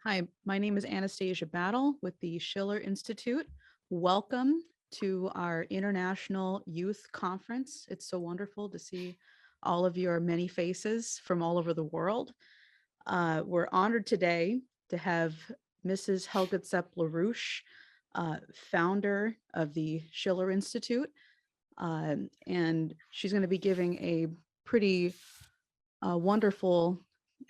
Hi, my name is Anastasia Battle with the Schiller Institute. Welcome to our International Youth Conference. It's so wonderful to see all of your many faces from all over the world. We're honored today to have Mrs. Helga Zepp-LaRouche, founder of the Schiller Institute. And she's going to be giving a pretty wonderful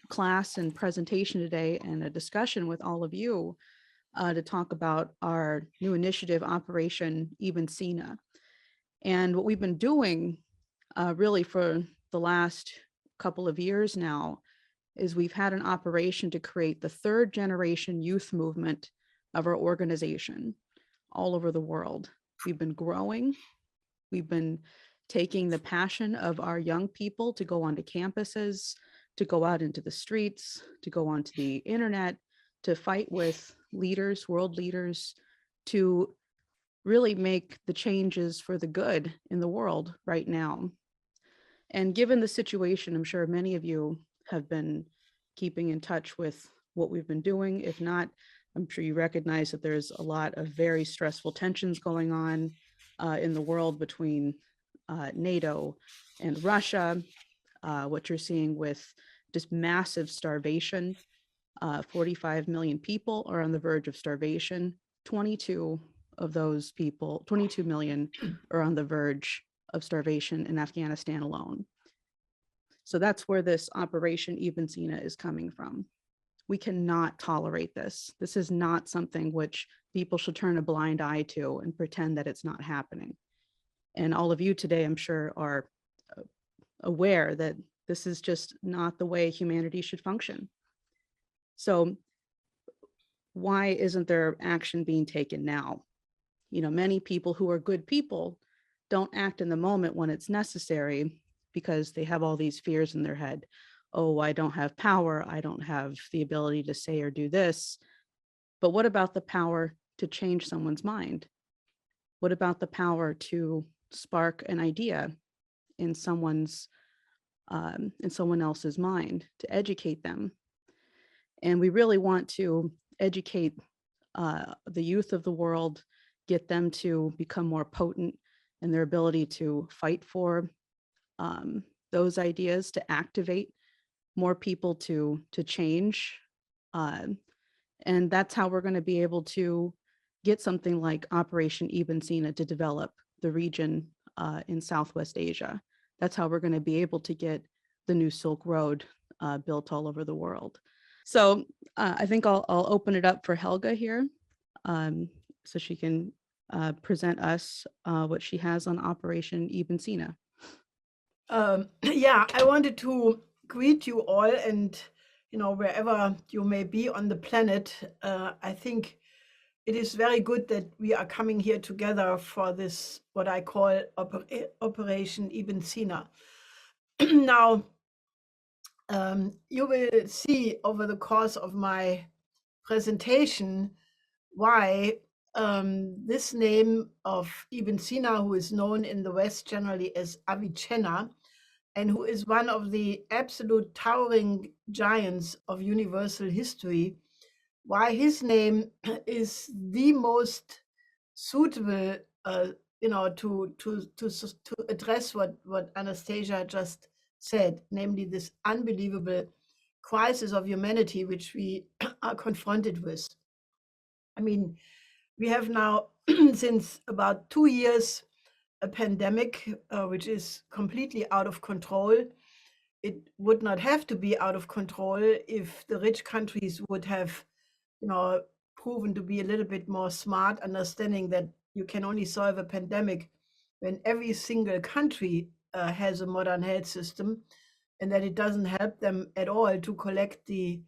class and presentation today and a discussion with all of you to talk about our new initiative, Operation Ibn Sina. And what we've been doing really for the last couple of years now is we've had an operation to create the third generation youth movement of our organization all over the world. We've been growing. We've been taking the passion of our young people to go onto campuses, to go out into the streets, to go onto the internet, to fight with leaders, world leaders, to really make the changes for the good in the world right now. And given the situation, I'm sure many of you have been keeping in touch with what we've been doing. If not, I'm sure you recognize that there's a lot of very stressful tensions going on in the world between NATO and Russia, what you're seeing with just massive starvation. 45 million people are on the verge of starvation. 22 of those people, 22 million are on the verge of starvation in Afghanistan alone. So that's where this Operation Ibn Sina is coming from. We cannot tolerate this. This is not something which people should turn a blind eye to and pretend that it's not happening. And all of you today, I'm sure, are aware that this is just not the way humanity should function. So why isn't there action being taken now? You know, many people who are good people don't act in the moment when it's necessary because they have all these fears in their head. Oh, I don't have power. I don't have the ability to say or do this. But what about the power to change someone's mind? What about the power to spark an idea in someone else's mind, to educate them? And we really want to educate the youth of the world, get them to become more potent in their ability to fight for those ideas, to activate more people to change. And that's how we're going to be able to get something like Operation Ibn Sina to develop the region in Southwest Asia. That's how we're going to be able to get the new Silk Road built all over the world. So I think I'll open it up for Helga here so she can present us what she has on Operation Ibn Sina. Yeah, I wanted to greet you all, and wherever you may be on the planet, I think it is very good that we are coming here together for this, what I call Operation Ibn Sina. Now, you will see over the course of my presentation why this name of Ibn Sina, who is known in the West generally as Avicenna, and who is one of the absolute towering giants of universal history, why his name is the most suitable, to address what Anastasia just said, namely this unbelievable crisis of humanity which we are confronted with. I mean, we have now since about 2 years a pandemic which is completely out of control. It would not have to be out of control if the rich countries would have, proven to be a little bit more smart, understanding that you can only solve a pandemic when every single country has a modern health system, and that it doesn't help them at all to collect the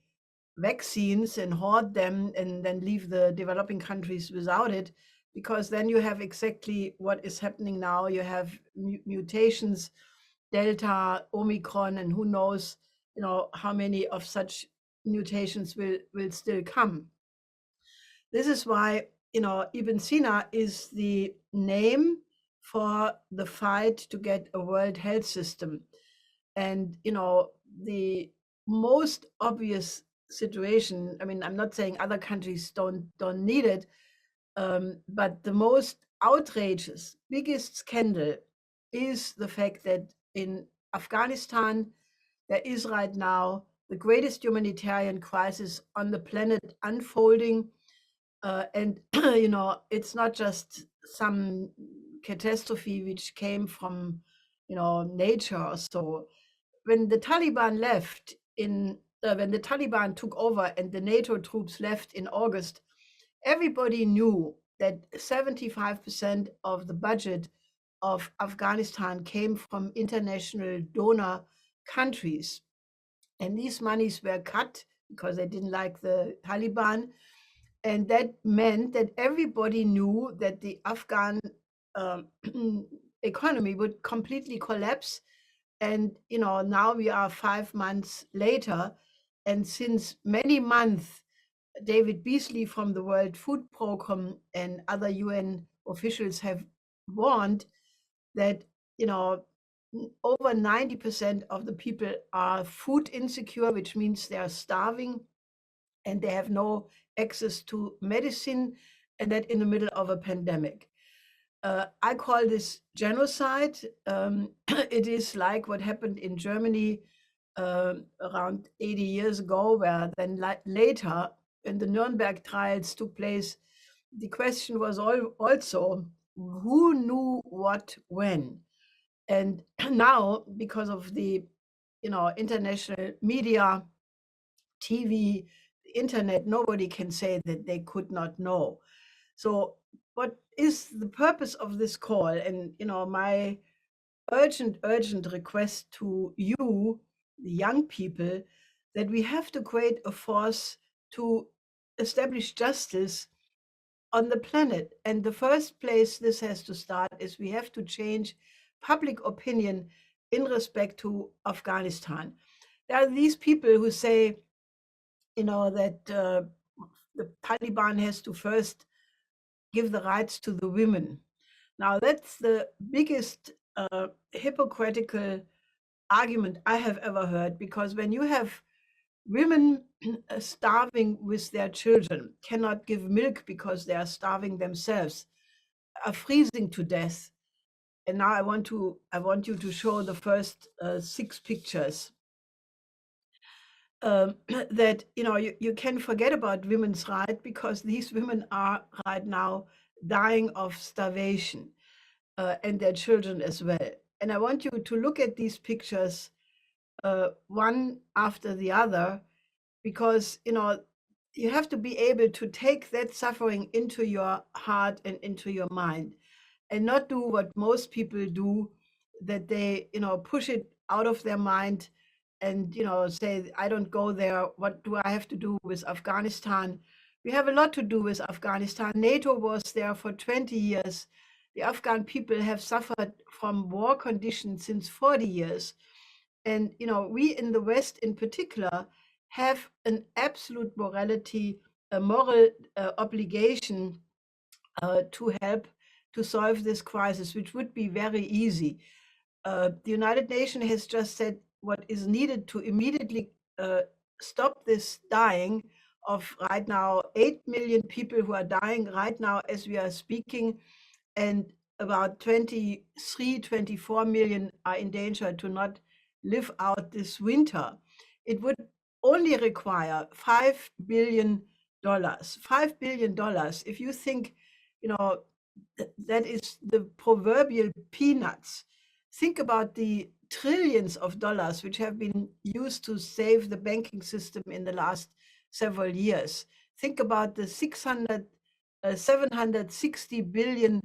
vaccines and hoard them and then leave the developing countries without it, because then you have exactly what is happening now. You have mutations, Delta, Omicron, and who knows, how many of such mutations will still come. This is why, Ibn Sina is the name for the fight to get a world health system. And, the most obvious situation. I mean, I'm not saying other countries don't need it, but the most outrageous, biggest scandal is the fact that in Afghanistan there is right now the greatest humanitarian crisis on the planet unfolding. And it's not just some catastrophe which came from nature or so. When the Taliban left when the Taliban took over and the NATO troops left in August, everybody knew that 75% of the budget of Afghanistan came from international donor countries. And these monies were cut because they didn't like the Taliban. And that meant that everybody knew that the Afghan um, economy would completely collapse. And now we are 5 months later, and since many months, David Beasley from the World Food Programme and other UN officials have warned that over 90% of the people are food insecure, which means they are starving and they have no access to medicine, and that in the middle of a pandemic. I call this genocide. It is like what happened in Germany around 80 years ago, where then later, when the Nuremberg trials took place, the question was also who knew what when. And now, because of the international media, TV, internet, nobody can say that they could not know. So what is the purpose of this call? And my urgent request to you, the young people, that we have to create a force to establish justice on the planet. And the first place this has to start is we have to change public opinion in respect to Afghanistan. There are these people who say, that the Taliban has to first give the rights to the women. Now, that's the biggest hypocritical argument I have ever heard, because when you have women starving with their children, cannot give milk because they are starving themselves, are freezing to death. And now I want you to show the first 6 pictures. That you can forget about women's rights, because these women are right now dying of starvation, and their children as well. And I want you to look at these pictures one after the other, because you have to be able to take that suffering into your heart and into your mind, and not do what most people do, that they push it out of their mind and say, I don't go there, what do I have to do with Afghanistan? We have a lot to do with Afghanistan. NATO was there for 20 years. The Afghan people have suffered from war conditions since 40 years. And we in the West in particular have an absolute morality, a moral obligation to help to solve this crisis, which would be very easy. The United Nations has just said what is needed to immediately stop this dying of right now 8 million people who are dying right now as we are speaking, and about 23, 24 million are in danger to not live out this winter. It would only require $5 billion. $5 billion. If you think, that is the proverbial peanuts. Think about the trillions of dollars which have been used to save the banking system in the last several years. Think about the 760 billion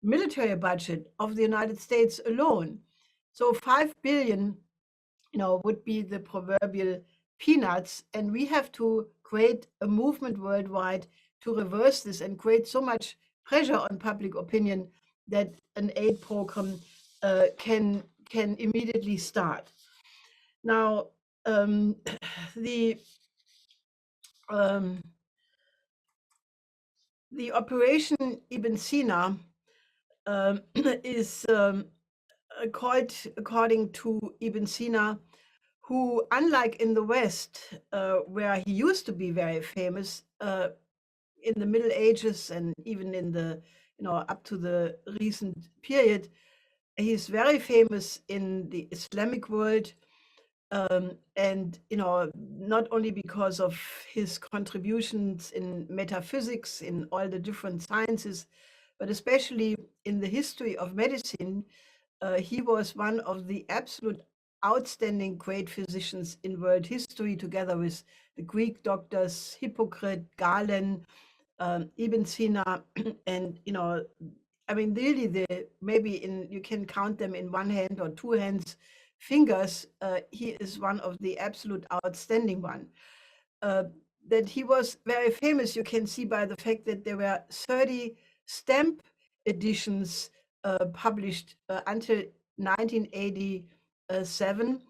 military budget of the United States alone. So 5 billion, would be the proverbial peanuts. And we have to create a movement worldwide to reverse this and create so much pressure on public opinion that an aid program can immediately start. Now, the operation Ibn Sina is called, according to Ibn Sina, who, unlike in the West, where he used to be very famous in the Middle Ages and even in the, up to the recent period, he's very famous in the Islamic world. And not only because of his contributions in metaphysics, in all the different sciences, but especially in the history of medicine. He was one of the absolute outstanding great physicians in world history, together with the Greek doctors Hippocrates, Galen, Ibn Sina, and I mean, really, you can count them in one hand or two hands fingers. He is one of the absolute outstanding one. That he was very famous, you can see by the fact that there were 30 stamp editions published until 1987.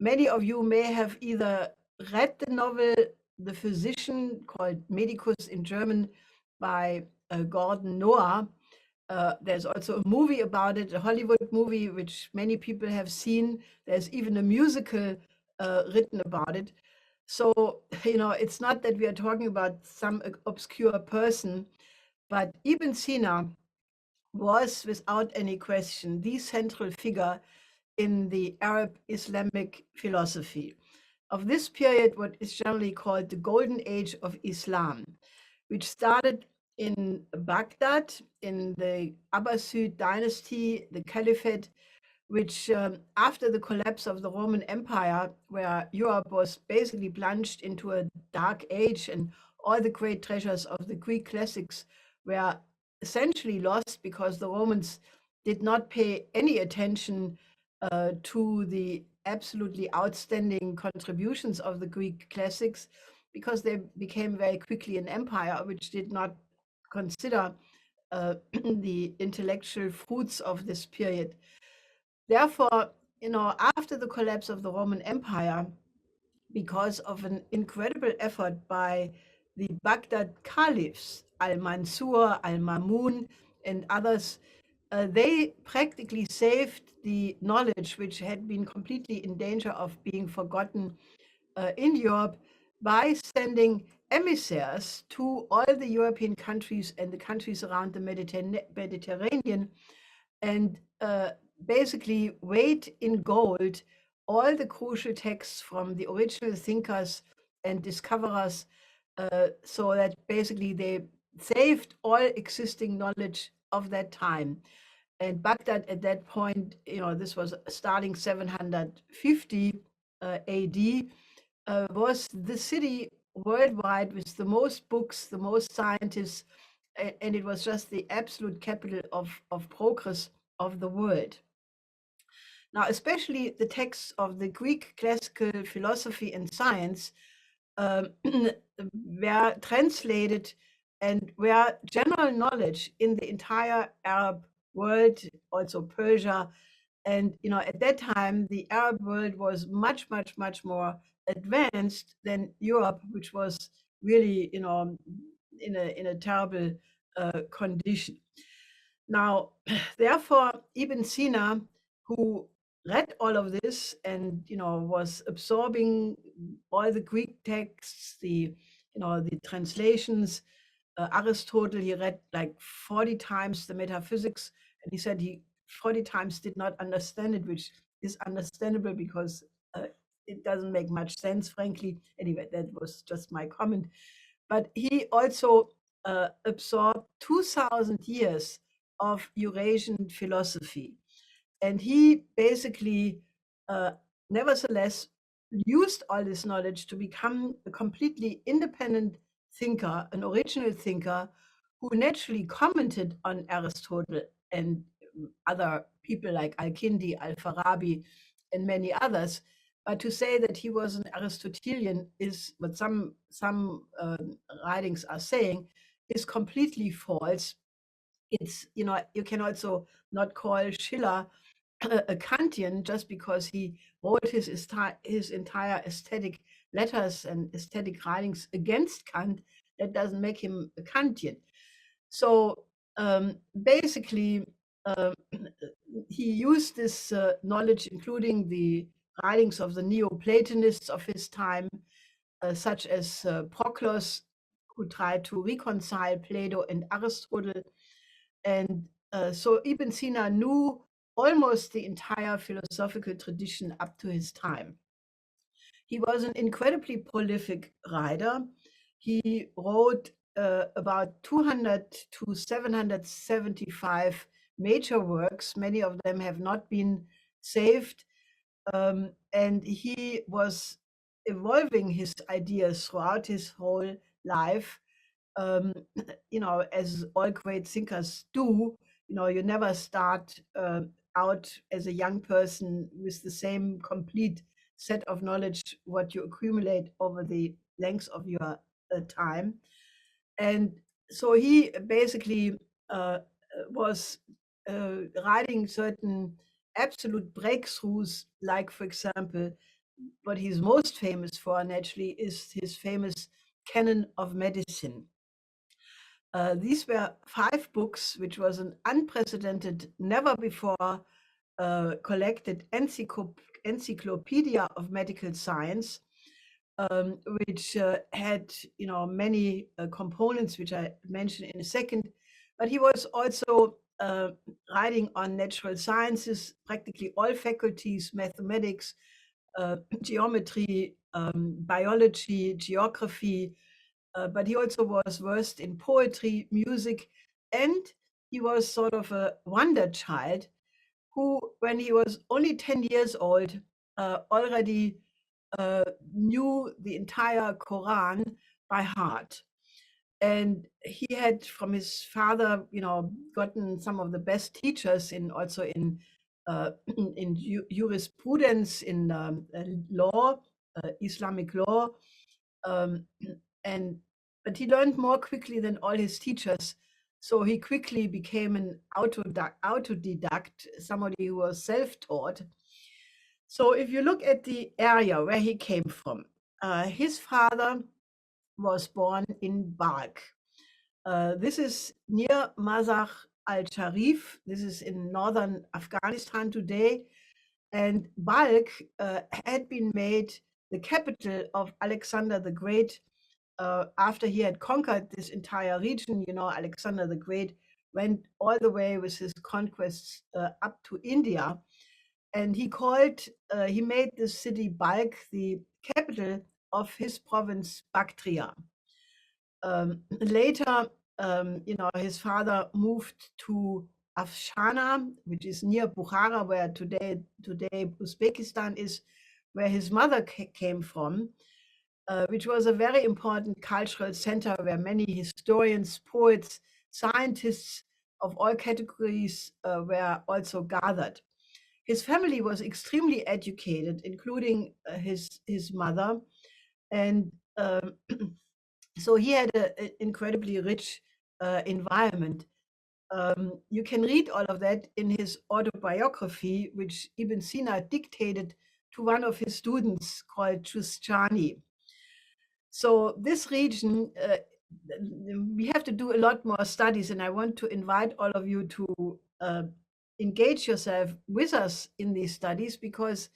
Many of you may have either read the novel The Physician, called Medicus in German, by Gordon Noah. There's also a movie about it, a Hollywood movie, which many people have seen. There's even a musical written about it. So, it's not that we are talking about some obscure person, but Ibn Sina was, without any question, the central figure in the Arab Islamic philosophy of this period, what is generally called the Golden Age of Islam, which started in Baghdad in the Abbasid dynasty, the Caliphate, which after the collapse of the Roman Empire, where Europe was basically plunged into a dark age and all the great treasures of the Greek classics were essentially lost because the Romans did not pay any attention to the absolutely outstanding contributions of the Greek classics, because they became very quickly an empire which did not consider the intellectual fruits of this period. Therefore, after the collapse of the Roman Empire, because of an incredible effort by the Baghdad caliphs, Al-Mansur, Al-Mamun, and others, they practically saved the knowledge which had been completely in danger of being forgotten in Europe by sending emissaries to all the European countries and the countries around the Mediterranean, and basically weighed in gold all the crucial texts from the original thinkers and discoverers, so that basically they saved all existing knowledge of that time. And Baghdad at that point, this was starting 750 AD, was the city worldwide with the most books, the most scientists, and it was just the absolute capital of progress of the world. Now, especially the texts of the Greek classical philosophy and science were translated and were general knowledge in the entire Arab world, also Persia. And at that time, the Arab world was much, much, much more advanced than Europe, which was really, in a terrible condition. Now, therefore, Ibn Sina, who read all of this and was absorbing all the Greek texts, the translations, Aristotle, he read like 40 times the metaphysics, and he said he 40 times did not understand it, which is understandable because it doesn't make much sense, frankly. Anyway, that was just my comment. But he also absorbed 2,000 years of Eurasian philosophy. And he basically, nevertheless, used all this knowledge to become a completely independent thinker, an original thinker, who naturally commented on Aristotle and other people like Al-Kindi, Al-Farabi, and many others. But to say that he was an Aristotelian is what some writings are saying is completely false. It's, you can also not call Schiller a Kantian just because he wrote his entire aesthetic letters and aesthetic writings against Kant. That doesn't make him a Kantian. So basically, he used this knowledge, including the writings of the Neoplatonists of his time, such as Proclus, who tried to reconcile Plato and Aristotle. And so Ibn Sina knew almost the entire philosophical tradition up to his time. He was an incredibly prolific writer. He wrote about 200 to 775 major works. Many of them have not been saved. And he was evolving his ideas throughout his whole life. Um, as all great thinkers do, you never start out as a young person with the same complete set of knowledge what you accumulate over the length of your time. And so he basically was writing certain absolute breakthroughs, like, for example, what he's most famous for naturally is his famous canon of medicine. These were 5 books, which was an unprecedented, never before collected encyclopedia of medical science, which had many components, which I mention in a second. But he was also writing on natural sciences, practically all faculties, mathematics, geometry, biology, geography, but he also was versed in poetry, music, and he was sort of a wonder child who, when he was only 10 years old, already knew the entire Quran by heart. And he had from his father, gotten some of the best teachers also in in jurisprudence, in law, Islamic law, um, and but he learned more quickly than all his teachers. So he quickly became an autodidact, somebody who was self-taught. So if you look at the area where he came from, his father was born in Balkh. This is near Mazar al-Sharif. This is in northern Afghanistan today. And Balkh had been made the capital of Alexander the Great after he had conquered this entire region. Alexander the Great went all the way with his conquests up to India. And he made the city Balkh the capital of his province Bactria. Later, his father moved to Afshana, which is near Bukhara, where today Uzbekistan is, where his mother came from, which was a very important cultural center where many historians, poets, scientists of all categories were also gathered. His family was extremely educated, including his mother, and so he had an incredibly rich environment. You can read all of that in his autobiography, which Ibn Sina dictated to one of his students called Chustani. So this region, we have to do a lot more studies, and I want to invite all of you to engage yourself with us in these studies, because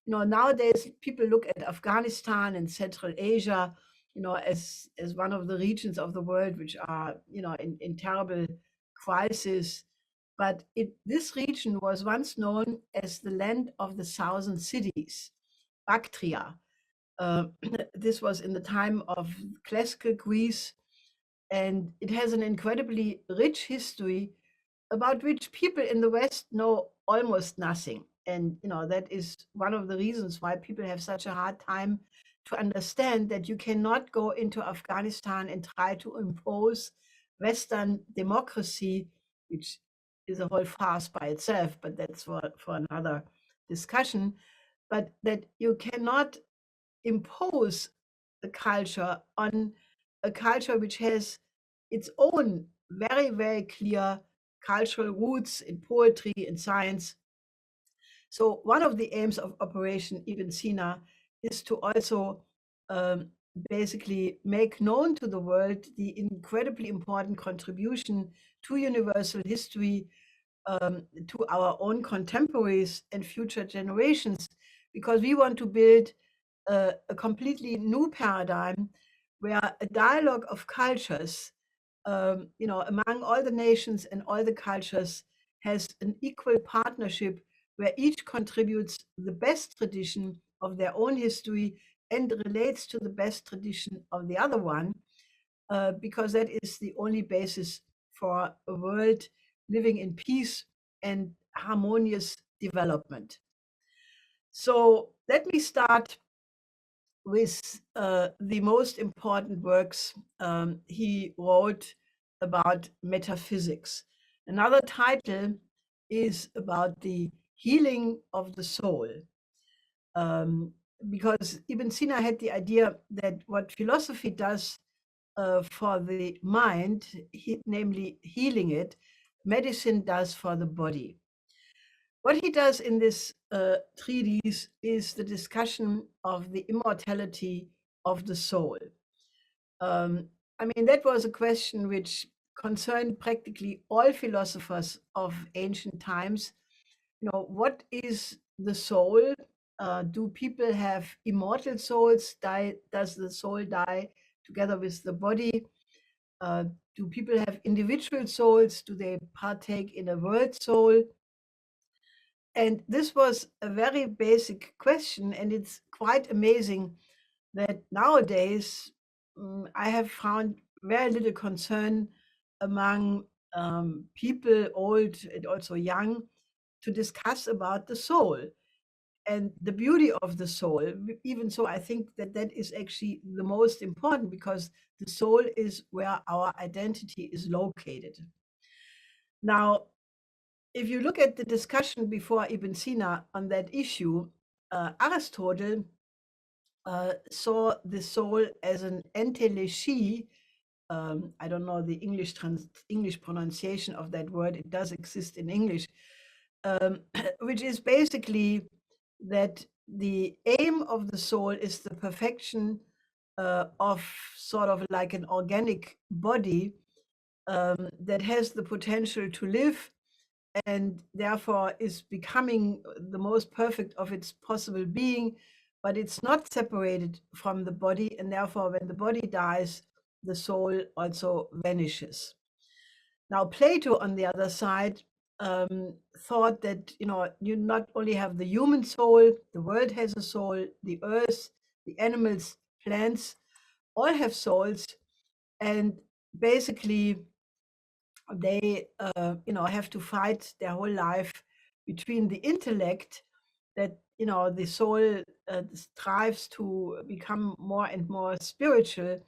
nowadays people look at Afghanistan and Central Asia, as one of the regions of the world which are in terrible crisis. But this region was once known as the land of the 1,000 cities, Bactria. This was in the time of classical Greece, and it has an incredibly rich history about which people in the West know almost nothing. And that is one of the reasons why people have such a hard time to understand that you cannot go into Afghanistan and try to impose Western democracy, which is a whole farce by itself, but that's for another discussion. But that you cannot impose a culture on a culture which has its own very, very clear cultural roots in poetry and science. So one of the aims of Operation Ibn Sina is to also basically make known to the world the incredibly important contribution to universal history, to our own contemporaries and future generations, because we want to build a completely new paradigm where a dialogue of cultures, among all the nations and all the cultures, has an equal partnership where each contributes the best tradition of their own history and relates to the best tradition of the other one, because that is the only basis for a world living in peace and harmonious development. So let me start with the most important works he wrote about metaphysics. Another title is about the healing of the soul, because Ibn Sina had the idea that what philosophy does for the mind, namely healing it, medicine does for the body. What he does in this treatise is the discussion of the immortality of the soul. I mean, that was a question which concerned practically all philosophers of ancient times. What is the soul? Do people have immortal souls? Does the soul die together with the body? Do people have individual souls? Do they partake in a world soul? And this was a very basic question, and it's quite amazing that nowadays I have found very little concern among people, old and also young, to discuss about the soul and the beauty of the soul. Even so, I think that that is actually the most important, because the soul is where our identity is located. Now, if you look at the discussion before Ibn Sina on that issue, Aristotle saw the soul as an entelechie. I don't know the English pronunciation of that word. It does exist in English, which is basically that the aim of the soul is the perfection of sort of like an organic body that has the potential to live and therefore is becoming the most perfect of its possible being, but it's not separated from the body, and therefore when the body dies, the soul also vanishes. Now, Plato, on the other side, thought that you not only have the human soul, the world has a soul, the earth, the animals, plants, all have souls, and basically they have to fight their whole life between the intellect that the soul strives to become more and more spiritual,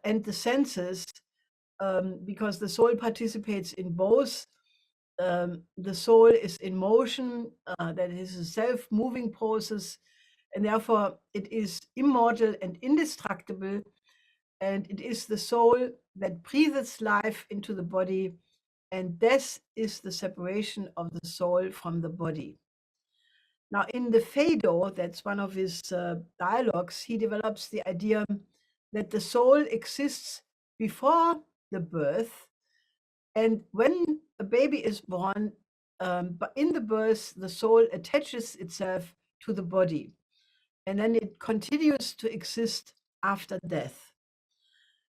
and the senses, because the soul participates in both. The soul is in motion, that is a self-moving process, and therefore it is immortal and indestructible, and it is the soul that breathes life into the body, and death is the separation of the soul from the body. Now, in the Phaedo, that's one of his dialogues, he develops the idea that the soul exists before the birth, and when a baby is born, but in the birth, the soul attaches itself to the body, and then it continues to exist after death.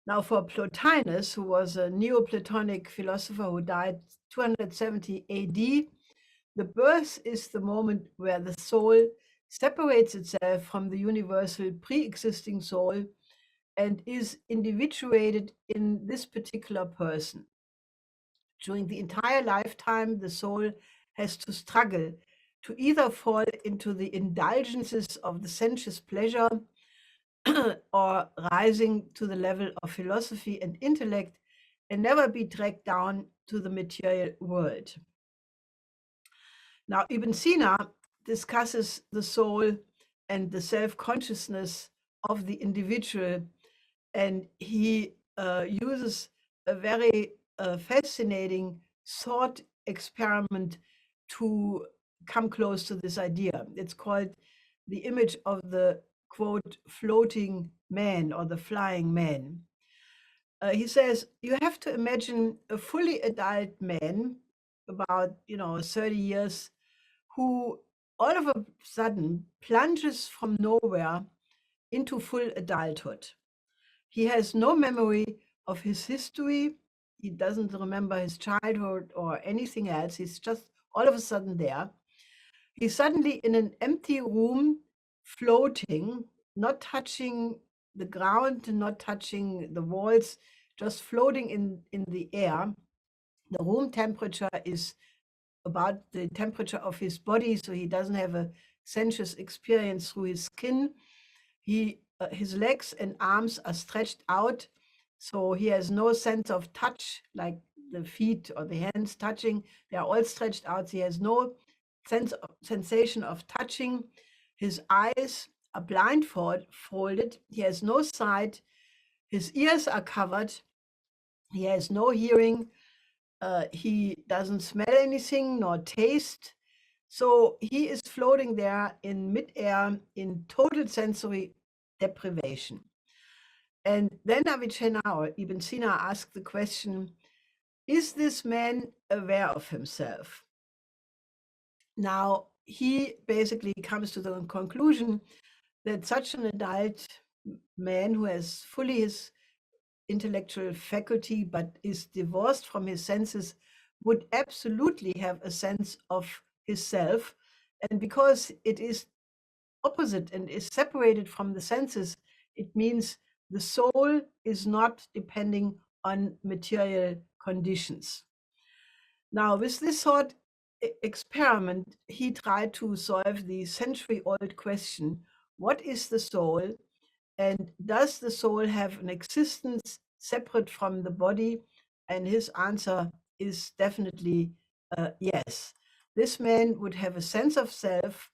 Now, for Plotinus, who was a Neoplatonic philosopher who died 270 AD, the birth is the moment where the soul separates itself from the universal pre-existing soul and is individuated in this particular person. During the entire lifetime, the soul has to struggle to either fall into the indulgences of the sensuous pleasure or rising to the level of philosophy and intellect and never be dragged down to the material world. Now, Ibn Sina discusses the soul and the self-consciousness of the individual, and he uses a very fascinating thought experiment to come close to this idea. It's called the image of the, quote, floating man or the flying man. He says, you have to imagine a fully adult man, about 30 years, who all of a sudden plunges from nowhere into full adulthood. He has no memory of his history. He doesn't remember his childhood or anything else. He's just all of a sudden there. He's suddenly in an empty room, floating, not touching the ground, not touching the walls, just floating in the air. The room temperature is about the temperature of his body, so he doesn't have a sensuous experience through his skin. His legs and arms are stretched out, so he has no sense of touch, like the feet or the hands touching. They are all stretched out. He has no sensation of touching. His eyes are blindfolded. He has no sight. His ears are covered. He has no hearing. He doesn't smell anything nor taste. So he is floating there in midair in total sensory deprivation. And then Avicenna or Ibn Sina asked the question, is this man aware of himself? Now, he basically comes to the conclusion that such an adult man who has fully his intellectual faculty but is divorced from his senses would absolutely have a sense of his self. And because it is opposite and is separated from the senses, it means the soul is not depending on material conditions. Now, with this thought experiment, he tried to solve the century-old question, what is the soul? And does the soul have an existence separate from the body? And his answer is definitely yes. This man would have a sense of self.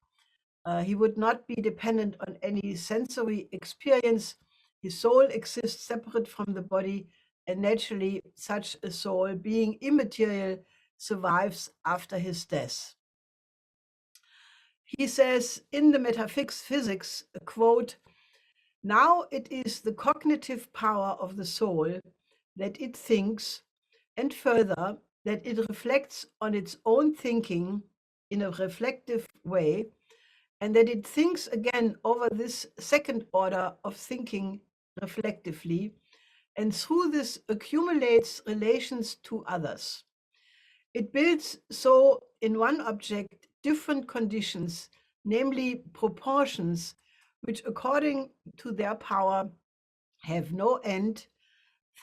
He would not be dependent on any sensory experience. His soul exists separate from the body, and naturally, such a soul, being immaterial, survives after his death. He says in the Metaphysics, a quote, now it is the cognitive power of the soul that it thinks, and further, that it reflects on its own thinking in a reflective way, and that it thinks again over this second order of thinking reflectively, and through this accumulates relations to others. It builds so in one object different conditions, namely proportions, which according to their power have no end.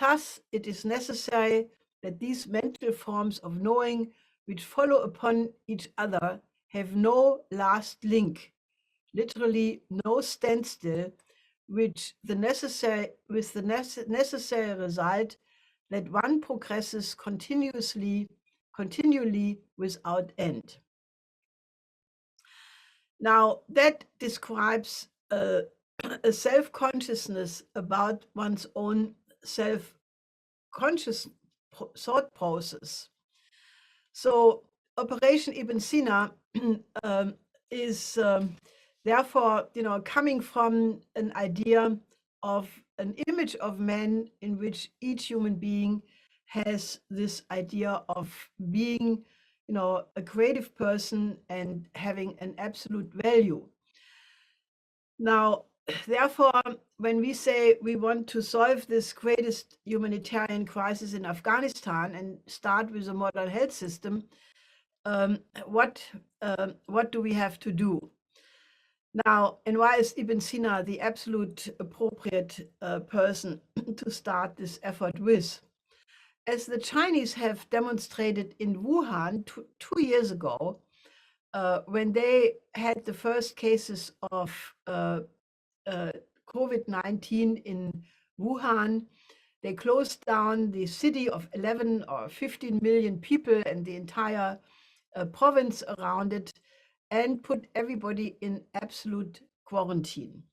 Thus, it is necessary that these mental forms of knowing, which follow upon each other, have no last link, literally no standstill, with the necessary result that one progresses continually without end. Now, that describes a self-consciousness about one's own self-conscious thought process. So Operation Ibn Sina is therefore, coming from an idea of an image of man in which each human being has this idea of being, a creative person and having an absolute value. Now, therefore, when we say we want to solve this greatest humanitarian crisis in Afghanistan and start with a modern health system, what do we have to do? Now, and why is Ibn Sina the absolute appropriate person to start this effort with? As the Chinese have demonstrated in Wuhan 2 years ago, when they had the first cases of COVID-19 in Wuhan, they closed down the city of 11 or 15 million people and the entire province around it, and put everybody in absolute quarantine.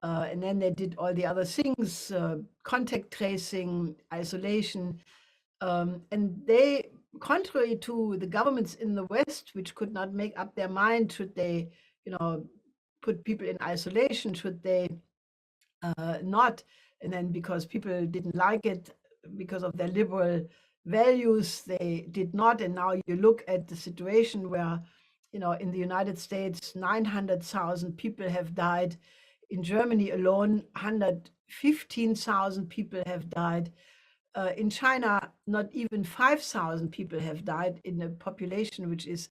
And then they did all the other things, contact tracing, isolation. And they, contrary to the governments in the West, which could not make up their mind, should they, put people in isolation, should they not? And then because people didn't like it, because of their liberal values, they did not. And now you look at the situation where in the United States, 900,000 people have died. In Germany alone, 115,000 people have died. In China, not even 5,000 people have died in a population which is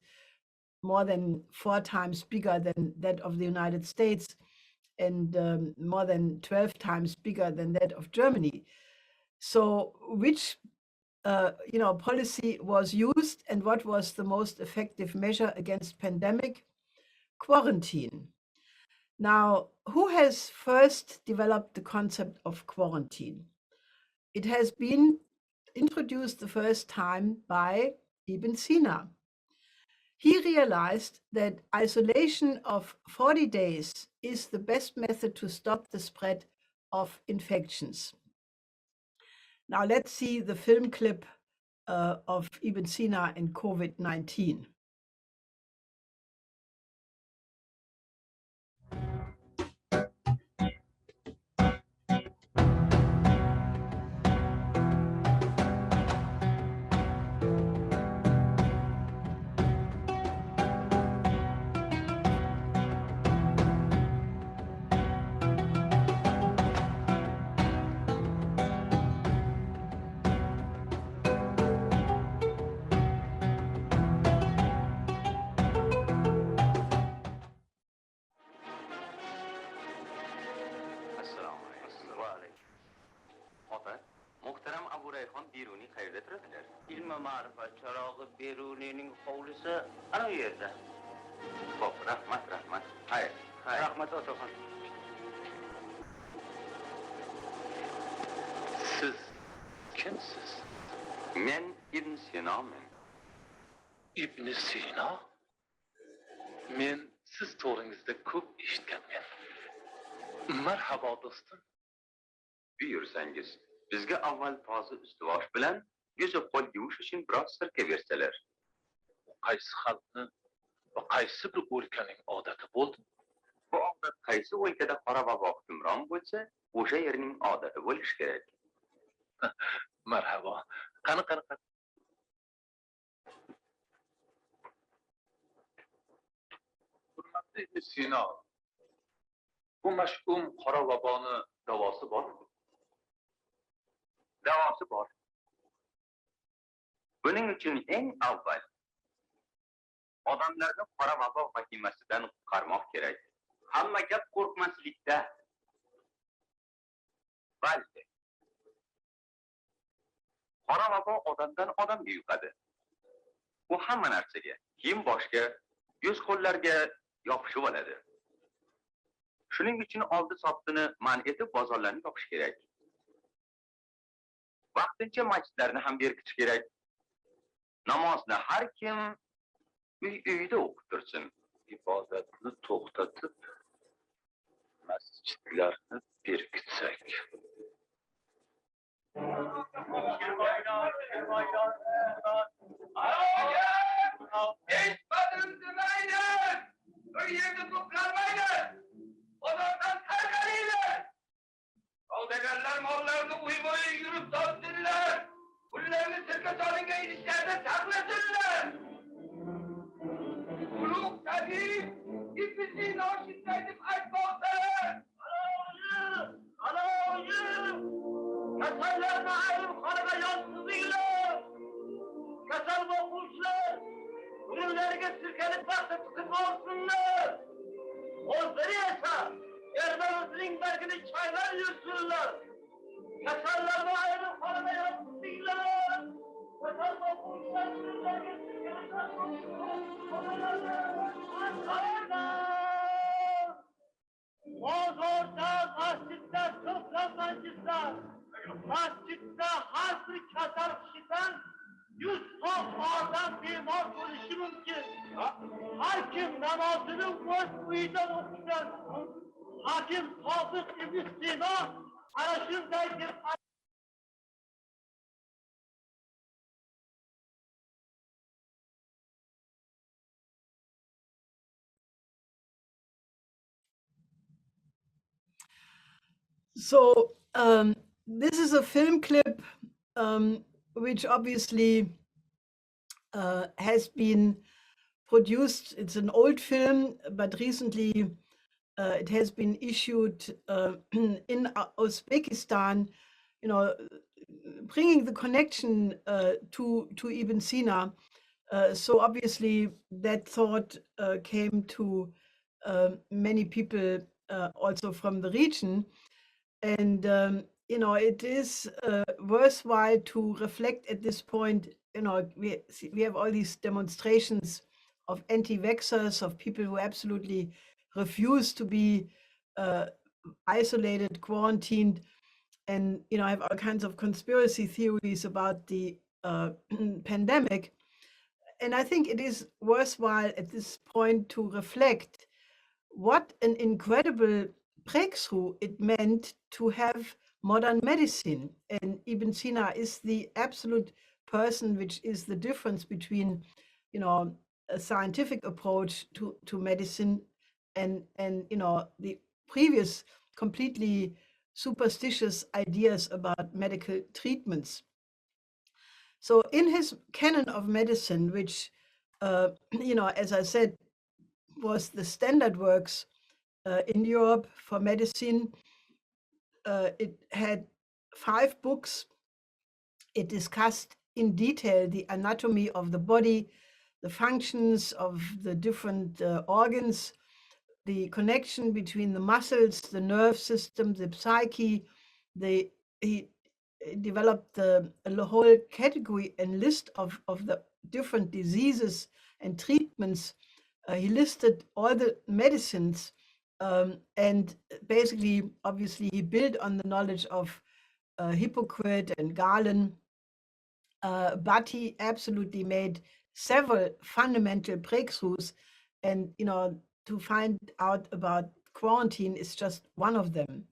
more than 4 times bigger than that of the United States and more than 12 times bigger than that of Germany. So which policy was used and what was the most effective measure against pandemic? Quarantine. Now, who has first developed the concept of quarantine? It has been introduced the first time by Ibn Sina. He realized that isolation of 40 days is the best method to stop the spread of infections. Now let's see the film clip of Ibn Sina and COVID-19. بیرونی خیرده turadilar. Ilm ma'rifat charog'i berunining hovlisi ana u yerda. Xo'p, rahmat. Hayır. Rahmat otaxon. Siz kimsiz? Men Ibn Sina'man. Ibn Sina? Men siz to'g'ringizda ko'p eshitganman. Marhabo do'stim. Buyursangiz, bizga avval toza ustivosh bilan yuz qo'l yuvish uchun biroz sirka bersalar. Qaysi xalqni va qaysi bir o'lkaning odati bo'ldi? Bu odat qaysi o'lkada qora vabo hukmron bo'lsa, o'sha yerning odati bo'lishi kerak. Marhabo. Qani. Hurmatli Ibn Sina, bu mash'um qora vaboni davosi bormi? Davosi bor. Buning uchun eng avval odamlarni qora vabo vahimasidan qutqarmoq kerak. Hamma gap qo'rqmaslikda. Balki qora vabo odamdan odamga yuqadi. U hamma narsaga, kiyim boshga, yuz qo'llarga yopishib oladi. Shuning uchun oldi sotdini man etib bozorlarni yopish kerak. Vaqtincha masjidlarni ham berkitish kerak. Namozni har kim uyida o'qib tursin. Ibodatni to'xtatib, masjidlarni berkitsak. Savdarlar mollarni uymo'yi yurib topsinlar. Pullarni sirka solingan idishlarda saqlasinlar. Ulug' tabib Ibn Sina shunday deb aytmoqdalar. Aloyim! Kasallarni ayrim xonaga yotqizinglar. Kasal bo'luvchilar burunlariga sirkali paxta tiqib olsinlar. O'zlari esa ermanimizning bargini chaylab yursinlar. Kasallarni ayrim xonaga yotqizinglar. Kasal bo'luvchilar burunlariga sirkali paxta tiqib olsinlar. Bozorda, masjidda to'planmaysizlar. Masjidda har bir kasal kishidan 100 odam bemor bo'lishi mumkin. Har kim namozini o'z uyida o'qigan. Hakim Sodiq Ibn Sina ana shunday deb So this is a film clip which obviously has been produced. It's an old film, but recently it has been issued in Uzbekistan, you know, bringing the connection to Ibn Sina. So obviously that thought came to many people also from the region. And, you know, it is worthwhile to reflect at this point. You know, we have all these demonstrations of anti-vaxxers, of people who absolutely refuse to be isolated, quarantined, and, you know, have all kinds of conspiracy theories about the pandemic. And I think it is worthwhile at this point to reflect what an incredible breakthrough it meant to have modern medicine. And Ibn Sina is the absolute person which is the difference between, you know, a scientific approach to medicine and you know, the previous completely superstitious ideas about medical treatments. So in his canon of medicine, which, you know, as I said, was the standard works in Europe for medicine, it had 5 books. It discussed in detail the anatomy of the body, the functions of the different organs, the connection between the muscles, the nerve system, the psyche. He developed the whole category and list of the different diseases and treatments. He listed all the medicines, and basically, obviously, he built on the knowledge of Hippocrates and Galen, but he absolutely made several fundamental breakthroughs. And, you know, to find out about quarantine is just one of them.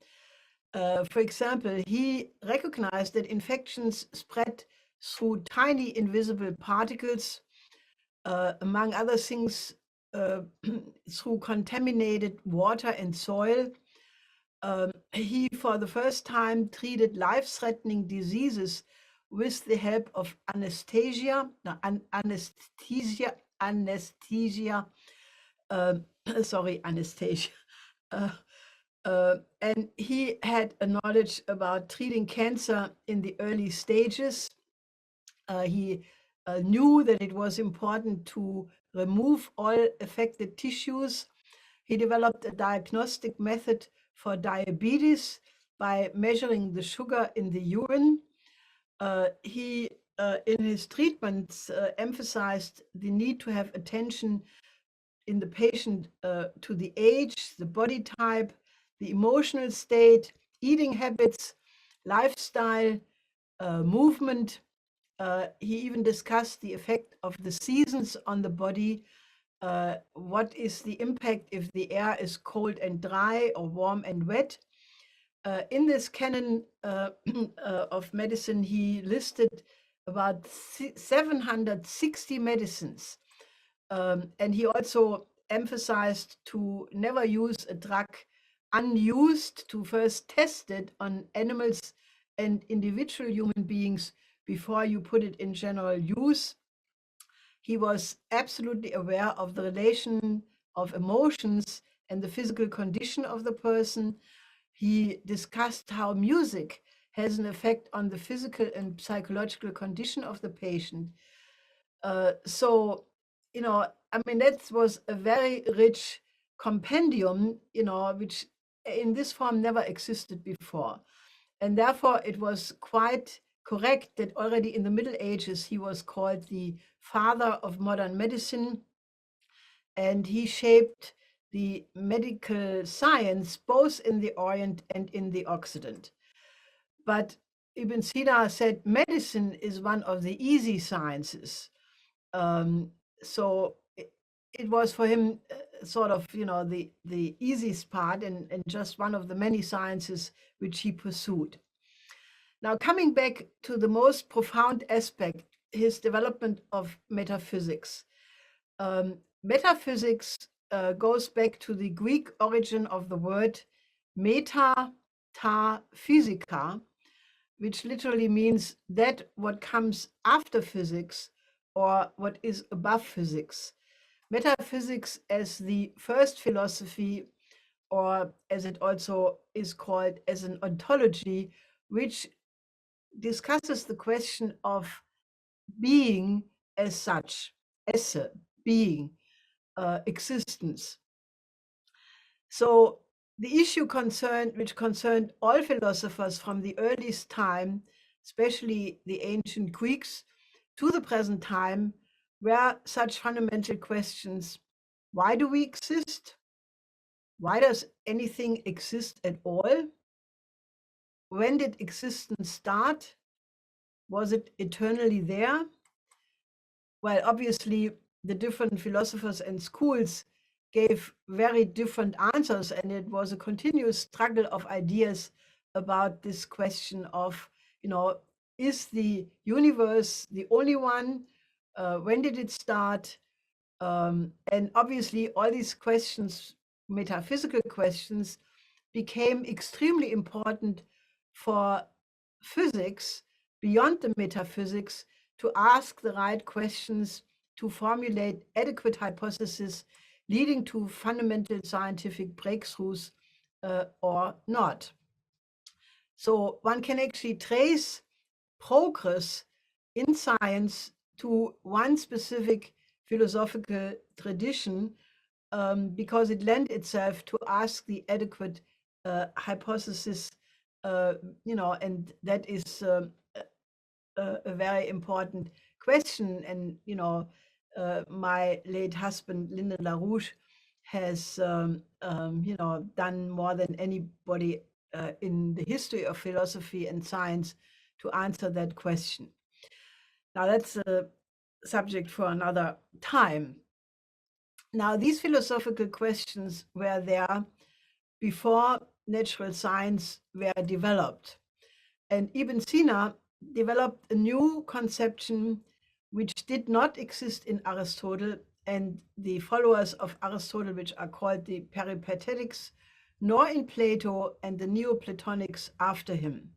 For example, he recognized that infections spread through tiny invisible particles, among other things, through contaminated water and soil. He, for the first time, treated life-threatening diseases with the help of anesthesia, sorry, anesthesia. And he had a knowledge about treating cancer in the early stages. He knew that it was important to remove all affected tissues. He developed a diagnostic method for diabetes by measuring the sugar in the urine. He, in his treatments, emphasized the need to have attention in the patient to the age, the body type, the emotional state, eating habits, lifestyle, movement. He even discussed the effect of the seasons on the body. What is the impact if the air is cold and dry or warm and wet? In this canon of medicine, he listed about 760 medicines. And he also emphasized to never use a drug unused, to first test it on animals and individual human beings before you put it in general use. He was absolutely aware of the relation of emotions and the physical condition of the person. He discussed how music has an effect on the physical and psychological condition of the patient. So, you know, I mean, that was a very rich compendium, you know, which in this form never existed before. And therefore, it was quite correct that already in the Middle Ages, he was called the father of modern medicine. And he shaped the medical science both in the Orient and in the Occident. But Ibn Sina said medicine is one of the easy sciences. So it was for him sort of, you know, the easiest part and just one of the many sciences which he pursued. Now, coming back to the most profound aspect, his development of metaphysics. Metaphysics goes back to the Greek origin of the word meta ta physica, which literally means that what comes after physics or what is above physics. metaphysics as the first philosophy, or as it also is called, as an ontology, which discusses the question of being as such, esse, being, existence. So the issue which concerned all philosophers from the earliest time, especially the ancient Greeks, to the present time, were such fundamental questions. Why do we exist? Why does anything exist at all? When did existence start? Was it eternally there? Well, obviously, the different philosophers and schools gave very different answers, and it was a continuous struggle of ideas about this question of, is the universe the only one? When did it start? And obviously, all these questions, metaphysical questions, became extremely important for physics beyond the metaphysics, to ask the right questions, to formulate adequate hypotheses leading to fundamental scientific breakthroughs or not. So one can actually trace progress in science to one specific philosophical tradition, because it lent itself to ask the adequate hypothesis, and that is a very important question. And my late husband Lyndon LaRouche has done more than anybody in the history of philosophy and science to answer that question. Now that's a subject for another time. Now, these philosophical questions were there before natural science were developed. And Ibn Sina developed a new conception which did not exist in Aristotle and the followers of Aristotle, which are called the Peripatetics, nor in Plato and the Neoplatonics after him.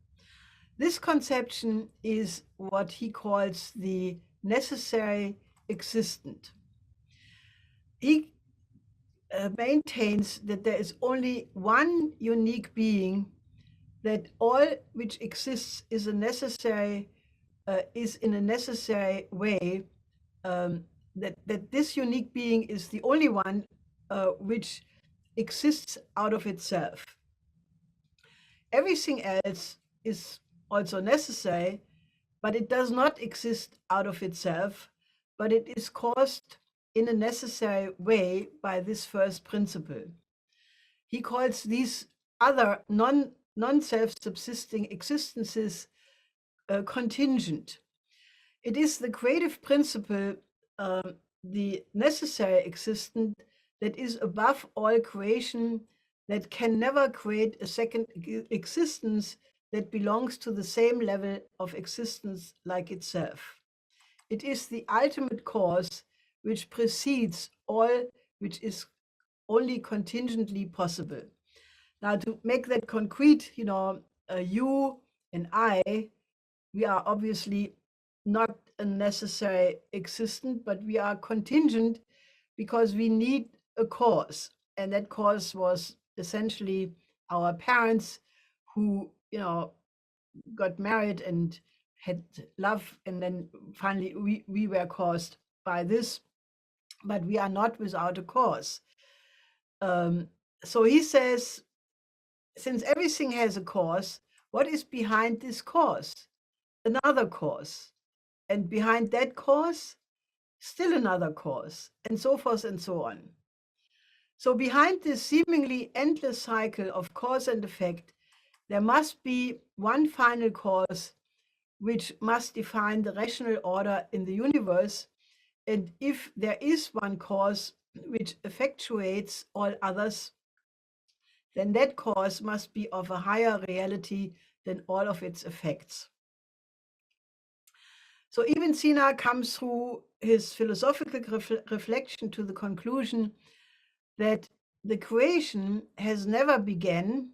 This conception is what he calls the necessary existent. He maintains that there is only one unique being, that all which exists is in a necessary way, that this unique being is the only one which exists out of itself. Everything else is also necessary, but it does not exist out of itself, but it is caused in a necessary way by this first principle. He calls these other non-self-subsisting existences contingent. It is the creative principle, the necessary existent, that is above all creation, that can never create a second existence that belongs to the same level of existence like itself. It is the ultimate cause which precedes all which is only contingently possible. Now, to make that concrete, you and I, we are obviously not a necessary existent, but we are contingent because we need a cause. And that cause was essentially our parents who, got married and had love, and then finally we were caused by this, but we are not without a cause. So he says, since everything has a cause, what is behind this cause? Another cause. And behind that cause, still another cause, and so forth and so on. So behind this seemingly endless cycle of cause and effect, there must be one final cause which must define the rational order in the universe. And if there is one cause which effectuates all others, then that cause must be of a higher reality than all of its effects. So Ibn Sina comes through his philosophical reflection to the conclusion that the creation has never begun,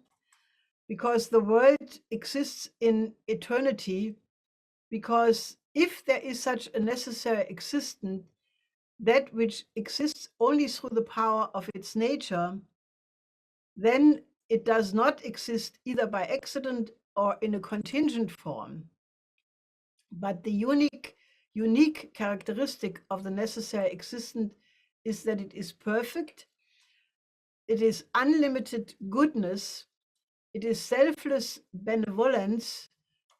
because the world exists in eternity, because if there is such a necessary existence, that which exists only through the power of its nature, then it does not exist either by accident or in a contingent form. But the unique characteristic of the necessary existent is that it is perfect, it is unlimited goodness, it is selfless benevolence.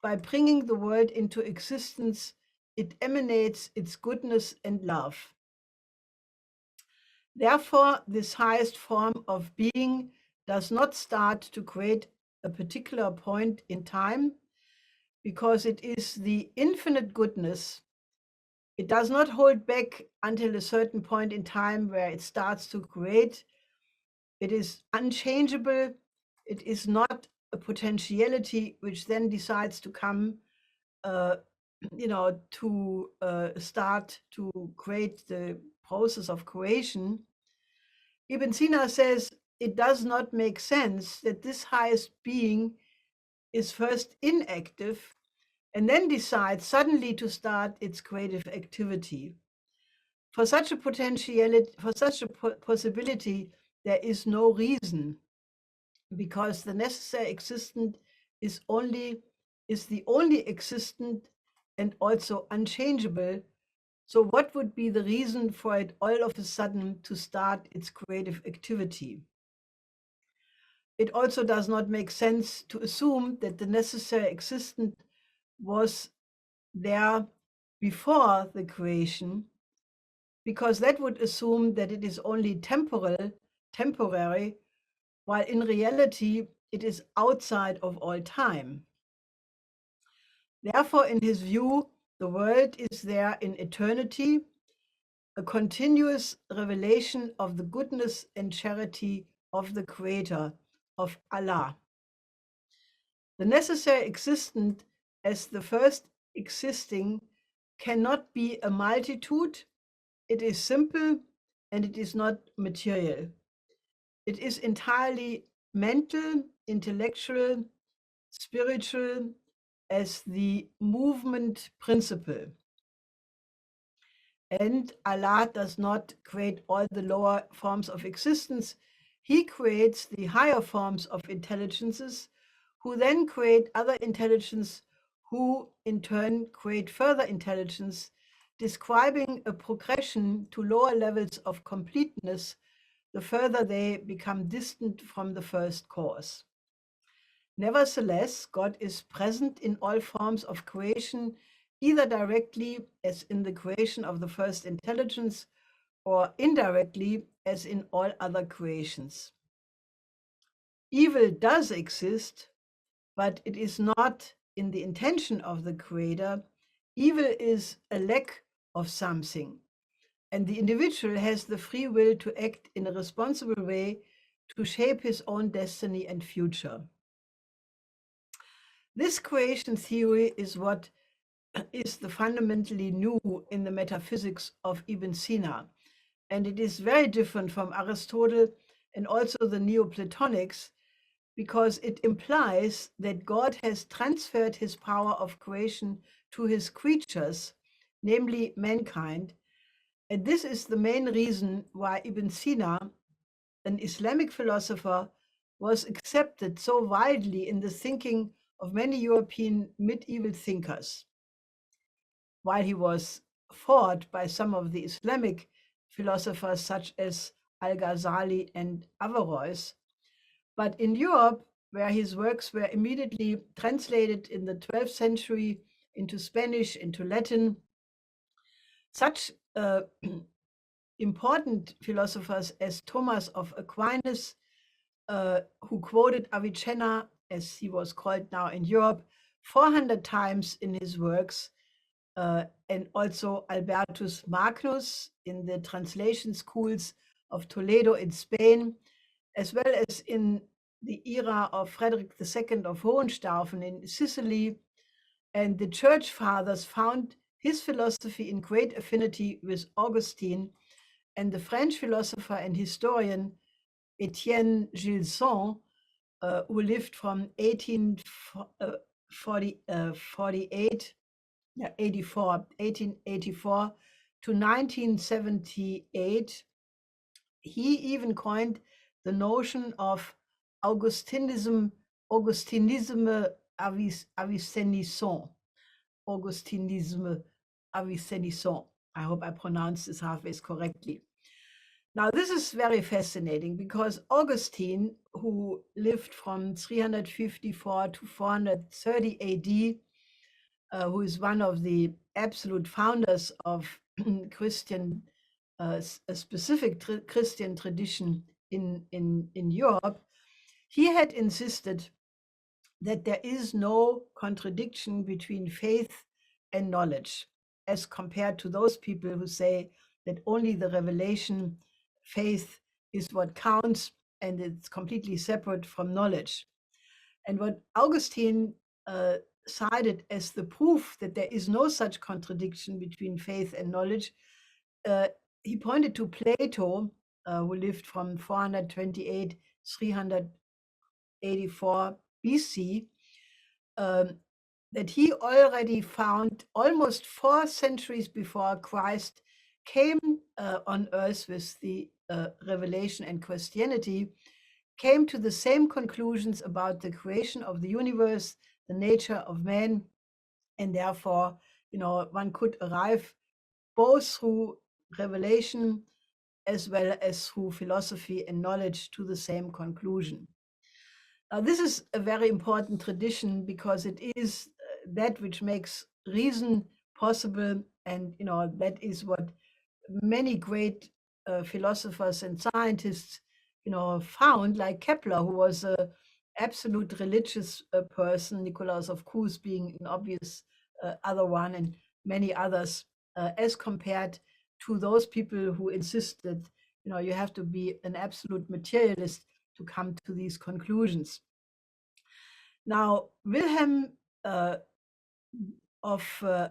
By bringing the world into existence, it emanates its goodness and love. Therefore, this highest form of being does not start to create a particular point in time, because it is the infinite goodness. It does not hold back until a certain point in time where it starts to create. It is unchangeable. It is not a potentiality which then decides to come, to start to create the process of creation. Ibn Sina says it does not make sense that this highest being is first inactive and then decides suddenly to start its creative activity. For such a potentiality, for such a possibility, there is no reason, because the necessary existent is the only existent and also unchangeable. So what would be the reason for it all of a sudden to start its creative activity? It also does not make sense to assume that the necessary existent was there before the creation, because that would assume that it is only temporary, while in reality it is outside of all time. Therefore, in his view, the world is there in eternity, a continuous revelation of the goodness and charity of the Creator, of Allah. The necessary existent as the first existing cannot be a multitude. It is simple and it is not material. It is entirely mental, intellectual, spiritual, as the movement principle. And Allah does not create all the lower forms of existence. He creates the higher forms of intelligences, who then create other intelligence, who in turn create further intelligence, describing a progression to lower levels of completeness the further they become distant from the first cause. Nevertheless, God is present in all forms of creation, either directly, as in the creation of the first intelligence, or indirectly, as in all other creations. Evil does exist, but it is not in the intention of the Creator. Evil is a lack of something, and the individual has the free will to act in a responsible way to shape his own destiny and future. This creation theory is what is the fundamentally new in the metaphysics of Ibn Sina, and it is very different from Aristotle and also the Neoplatonics, because it implies that God has transferred his power of creation to his creatures, namely mankind. And this is the main reason why Ibn Sina, an Islamic philosopher, was accepted so widely in the thinking of many European medieval thinkers, while he was fought by some of the Islamic philosophers such as Al-Ghazali and Averroes. But in Europe, where his works were immediately translated in the 12th century into Spanish, into Latin, such important philosophers as Thomas of Aquinas, who quoted Avicenna, as he was called now in Europe, 400 times in his works, and also Albertus Magnus in the translation schools of Toledo in Spain, as well as in the era of Frederick II of Hohenstaufen in Sicily. And the church fathers found his philosophy in great affinity with Augustine, and the French philosopher and historian Etienne Gilson, who lived from 1884 to 1978, he even coined the notion of Augustinisme Avicenissant. Augustinisme Avicenissant. I hope I pronounced this halfway correctly. Now, this is very fascinating because Augustine, who lived from 354 to 430 AD, who is one of the absolute founders of Christian, a specific Christian tradition in Europe, he had insisted that there is no contradiction between faith and knowledge, as compared to those people who say that only the revelation, faith, is what counts and it's completely separate from knowledge. And what Augustine cited as the proof that there is no such contradiction between faith and knowledge, he pointed to Plato, who lived from 428 384 BC, that he already found almost 4 centuries before Christ came on earth with the revelation and Christianity, came to the same conclusions about the creation of the universe, the nature of man, and therefore, one could arrive both through revelation as well as through philosophy and knowledge to the same conclusion. Now, this is a very important tradition because it is that which makes reason possible, and that is what many great philosophers and scientists found, like Kepler, who was a absolute religious person, Nicolaus of Cues being an obvious other one, and many others, as compared to those people who insisted you have to be an absolute materialist to come to these conclusions. Now, Wilhelm of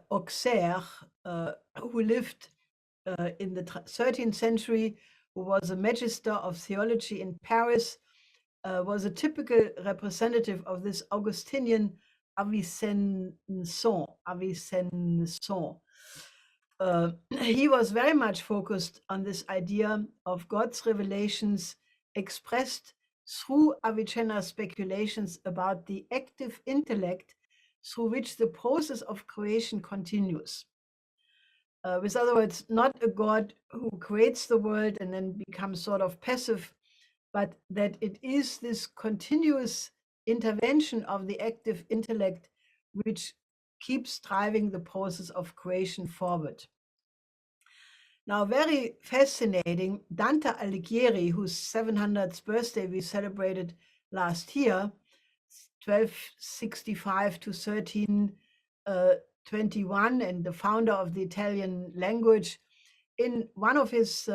Auxerre, who lived in the 13th century, who was a magister of theology in Paris, was a typical representative of this Augustinian Avicenissant. He was very much focused on this idea of God's revelations expressed through Avicenna speculations about the active intellect through which the process of creation continues. With other words, not a God who creates the world and then becomes sort of passive, but that it is this continuous intervention of the active intellect which keeps driving the process of creation forward. Now, very fascinating, Dante Alighieri, whose 700th birthday we celebrated last year, 1265 to 1321, and the founder of the Italian language, in one of his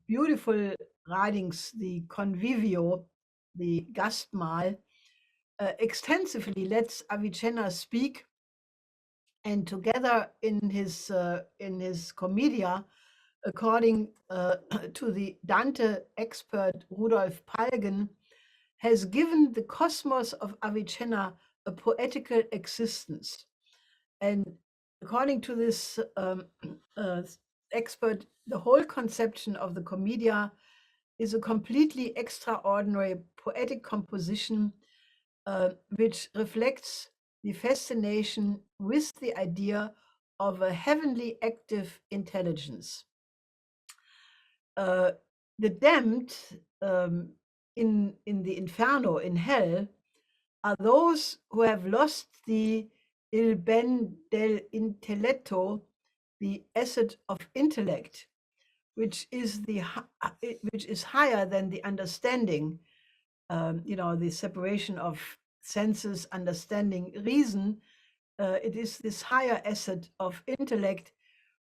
beautiful writings, the Convivio, the Gastmahl, extensively lets Avicenna speak, and together in his Commedia, according to the Dante expert Rudolf Palgen, has given the cosmos of Avicenna a poetical existence. And according to this expert, the whole conception of the Commedia is a completely extraordinary poetic composition which reflects the fascination with the idea of a heavenly active intelligence. The damned in the inferno, in hell, are those who have lost the il ben del intelletto, the asset of intellect, which is higher than the understanding, the separation of senses, understanding, reason. It is this higher asset of intellect,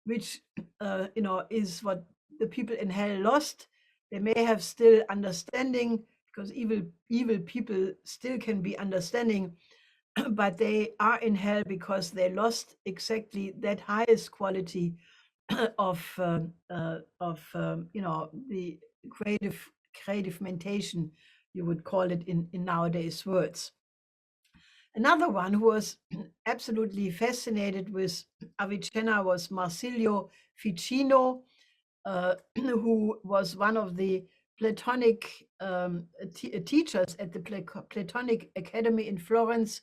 which is what the people in hell lost. They may have still understanding, because evil people still can be understanding, but they are in hell because they lost exactly that highest quality of the creative mentation, you would call it in nowadays words. Another one who was absolutely fascinated with Avicenna was Marcilio Ficino, who was one of the Platonic teachers at the Platonic Academy in Florence,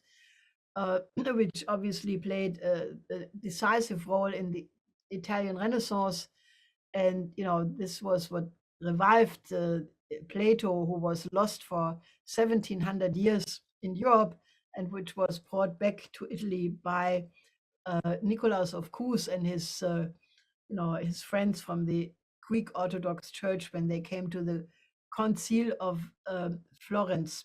which obviously played a decisive role in the Italian Renaissance. And this was what revived Plato, who was lost for 1700 years in Europe, and which was brought back to Italy by Nicolaus of Cus and his friends from the Greek Orthodox Church when they came to the Concile of Florence.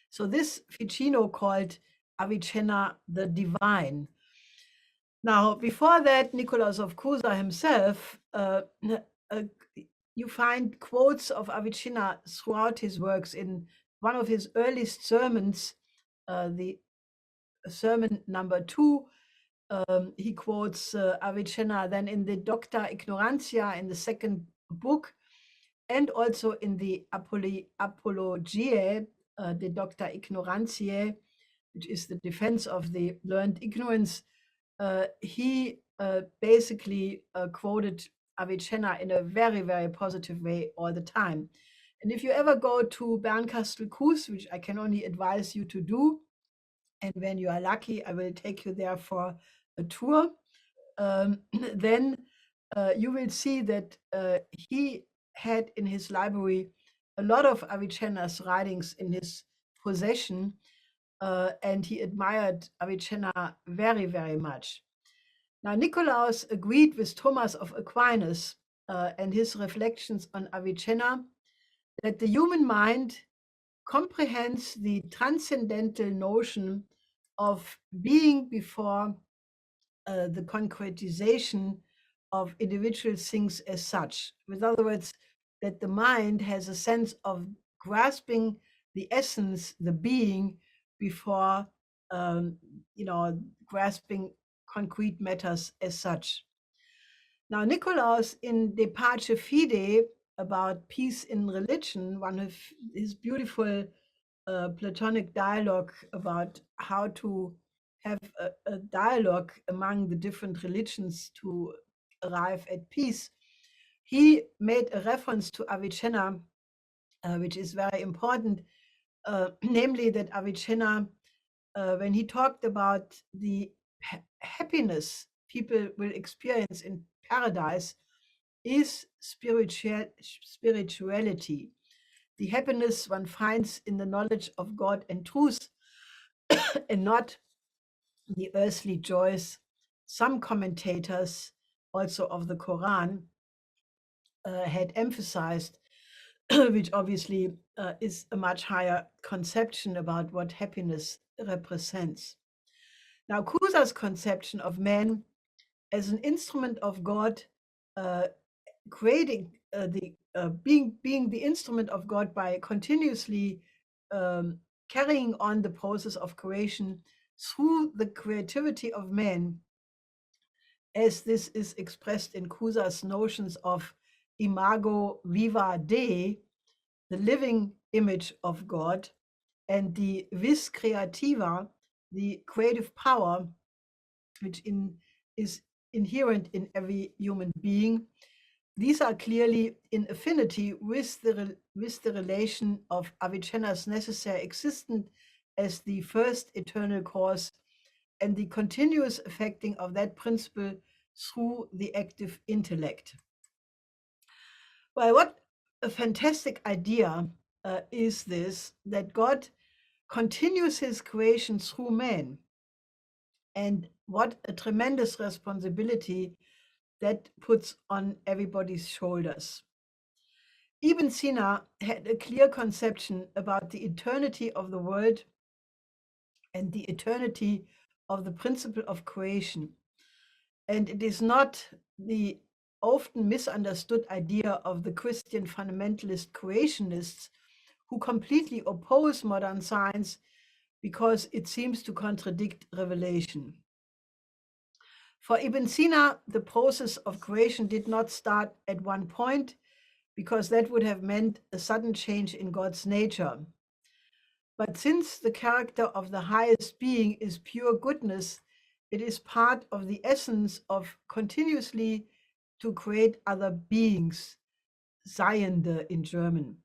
So this Ficino called Avicenna the divine. Now, before that, Nicolaus of Cusa himself, you find quotes of Avicenna throughout his works. In one of his earliest sermons, the sermon number 2, he quotes Avicenna. Then in the Docta Ignorantia, in the second book, and also in the Apologiae, the Docta Ignorantiae, which is the defense of the learned ignorance, he basically quoted Avicenna in a very, very positive way all the time. And if you ever go to Bernkastel-Kues, which I can only advise you to do, and when you are lucky, I will take you there for a tour, then you will see that he had in his library a lot of Avicenna's writings in his possession, and he admired Avicenna very, very much. Now, Nicolaus agreed with Thomas of Aquinas and his reflections on Avicenna that the human mind comprehends the transcendental notion of being before the concretization of individual things as such. With other words, that the mind has a sense of grasping the essence, the being, before grasping concrete matters as such. Now, Nicolaus in De Pace Fide, about peace in religion, one of his beautiful Platonic dialogue about how to have a dialogue among the different religions to arrive at peace, he made a reference to Avicenna, which is very important, namely that Avicenna, when he talked about the happiness people will experience in paradise, is spirituality. The happiness one finds in the knowledge of God and truth, and not the earthly joys. Some commentators, also of the Quran, had emphasized, which obviously is a much higher conception about what happiness represents. Now, Cusa's conception of man as an instrument of God, creating being the instrument of God by continuously carrying on the process of creation through the creativity of man, as this is expressed in Cusa's notions of imago, viva, de, the living image of God, and the vis creativa, the creative power, which is inherent in every human being. These are clearly in affinity with the relation of Avicenna's necessary existence as the first eternal cause, and the continuous affecting of that principle through the active intellect. Well, what a fantastic idea is this, that God continues his creation through man. And what a tremendous responsibility that puts on everybody's shoulders. Ibn Sina had a clear conception about the eternity of the world and the eternity of the principle of creation. And it is not the often misunderstood idea of the Christian fundamentalist creationists who completely oppose modern science because it seems to contradict revelation. For Ibn Sina, the process of creation did not start at one point, because that would have meant a sudden change in God's nature. But since the character of the highest being is pure goodness, it is part of the essence of continuously to create other beings, Seiende in German.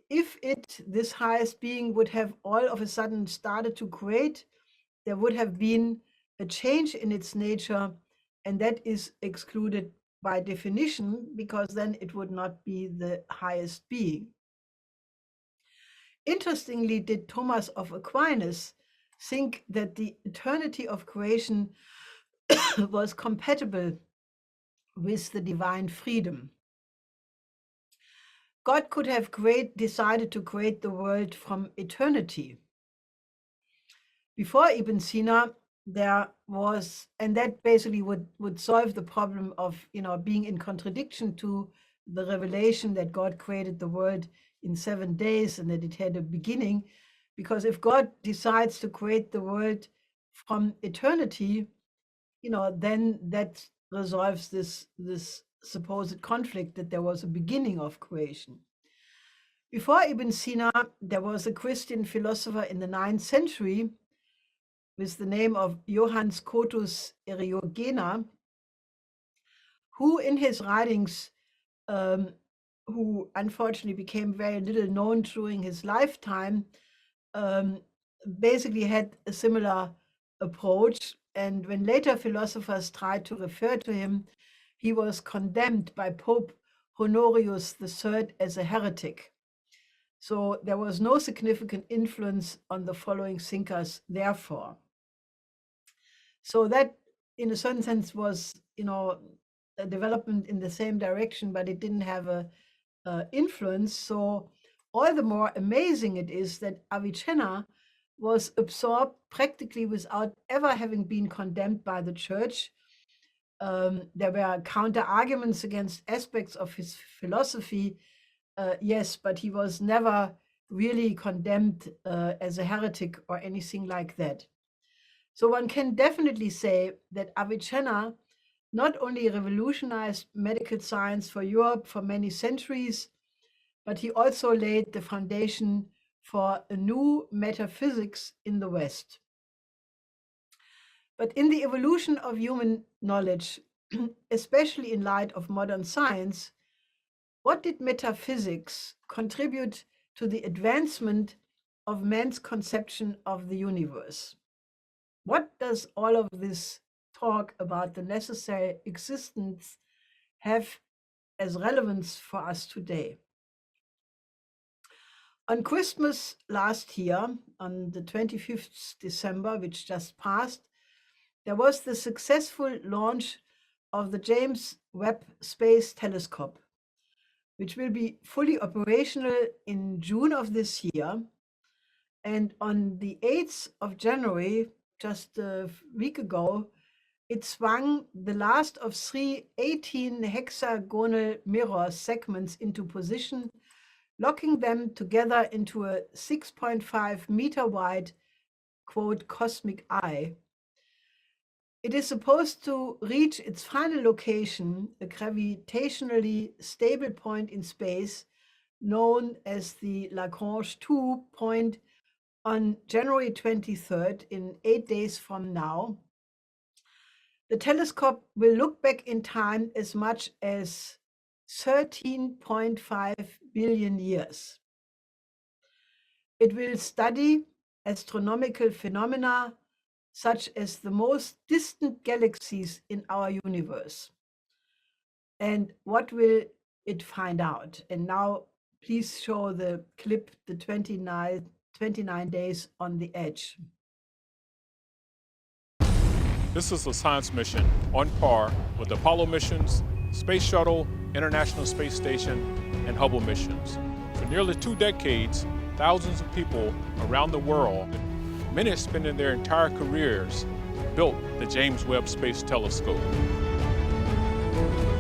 If this highest being, would have all of a sudden started to create, there would have been a change in its nature, and that is excluded by definition, because then it would not be the highest being. Interestingly, did Thomas of Aquinas think that the eternity of creation was compatible with the divine freedom? God could have decided to create the world from eternity. Before Ibn Sina, there was, and that basically would solve the problem of being in contradiction to the revelation that God created the world in 7 days and that it had a beginning. Because if God decides to create the world from eternity, then that resolves this supposed conflict that there was a beginning of creation. Before Ibn Sina, there was a Christian philosopher in the 9th century with the name of Johannes Scotus Eriugena, who in his writings, who unfortunately became very little known during his lifetime, basically had a similar approach. And when later philosophers tried to refer to him, he was condemned by Pope Honorius III as a heretic. So there was no significant influence on the following thinkers, therefore. So that, in a certain sense, was, a development in the same direction, but it didn't have a influence. So all the more amazing it is that Avicenna was absorbed practically without ever having been condemned by the church. There were counter arguments against aspects of his philosophy, yes, but he was never really condemned as a heretic or anything like that. So one can definitely say that Avicenna not only revolutionized medical science for Europe for many centuries, but he also laid the foundation for a new metaphysics in the West. But in the evolution of human knowledge, especially in light of modern science, what did metaphysics contribute to the advancement of man's conception of the universe? What does all of this talk about the necessary existence have as relevance for us today? On Christmas last year, on the 25th December, which just passed, there was the successful launch of the James Webb Space Telescope, which will be fully operational in June of this year. And on the 8th of January, just a week ago, it swung the last of 3 18 hexagonal mirror segments into position, locking them together into a 6.5 meter wide, quote, cosmic eye. It is supposed to reach its final location, a gravitationally stable point in space known as the Lagrange 2 point, on January 23rd, in 8 days from now. The telescope will look back in time as much as 13.5 billion years. It will study astronomical phenomena such as the most distant galaxies in our universe. And what will it find out? And now please show the clip, the 29 days on the edge. This is a science mission on par with Apollo missions, Space Shuttle, International Space Station, and Hubble missions. For nearly 2 decades, thousands of people around the world, many spending their entire careers, built the James Webb Space Telescope.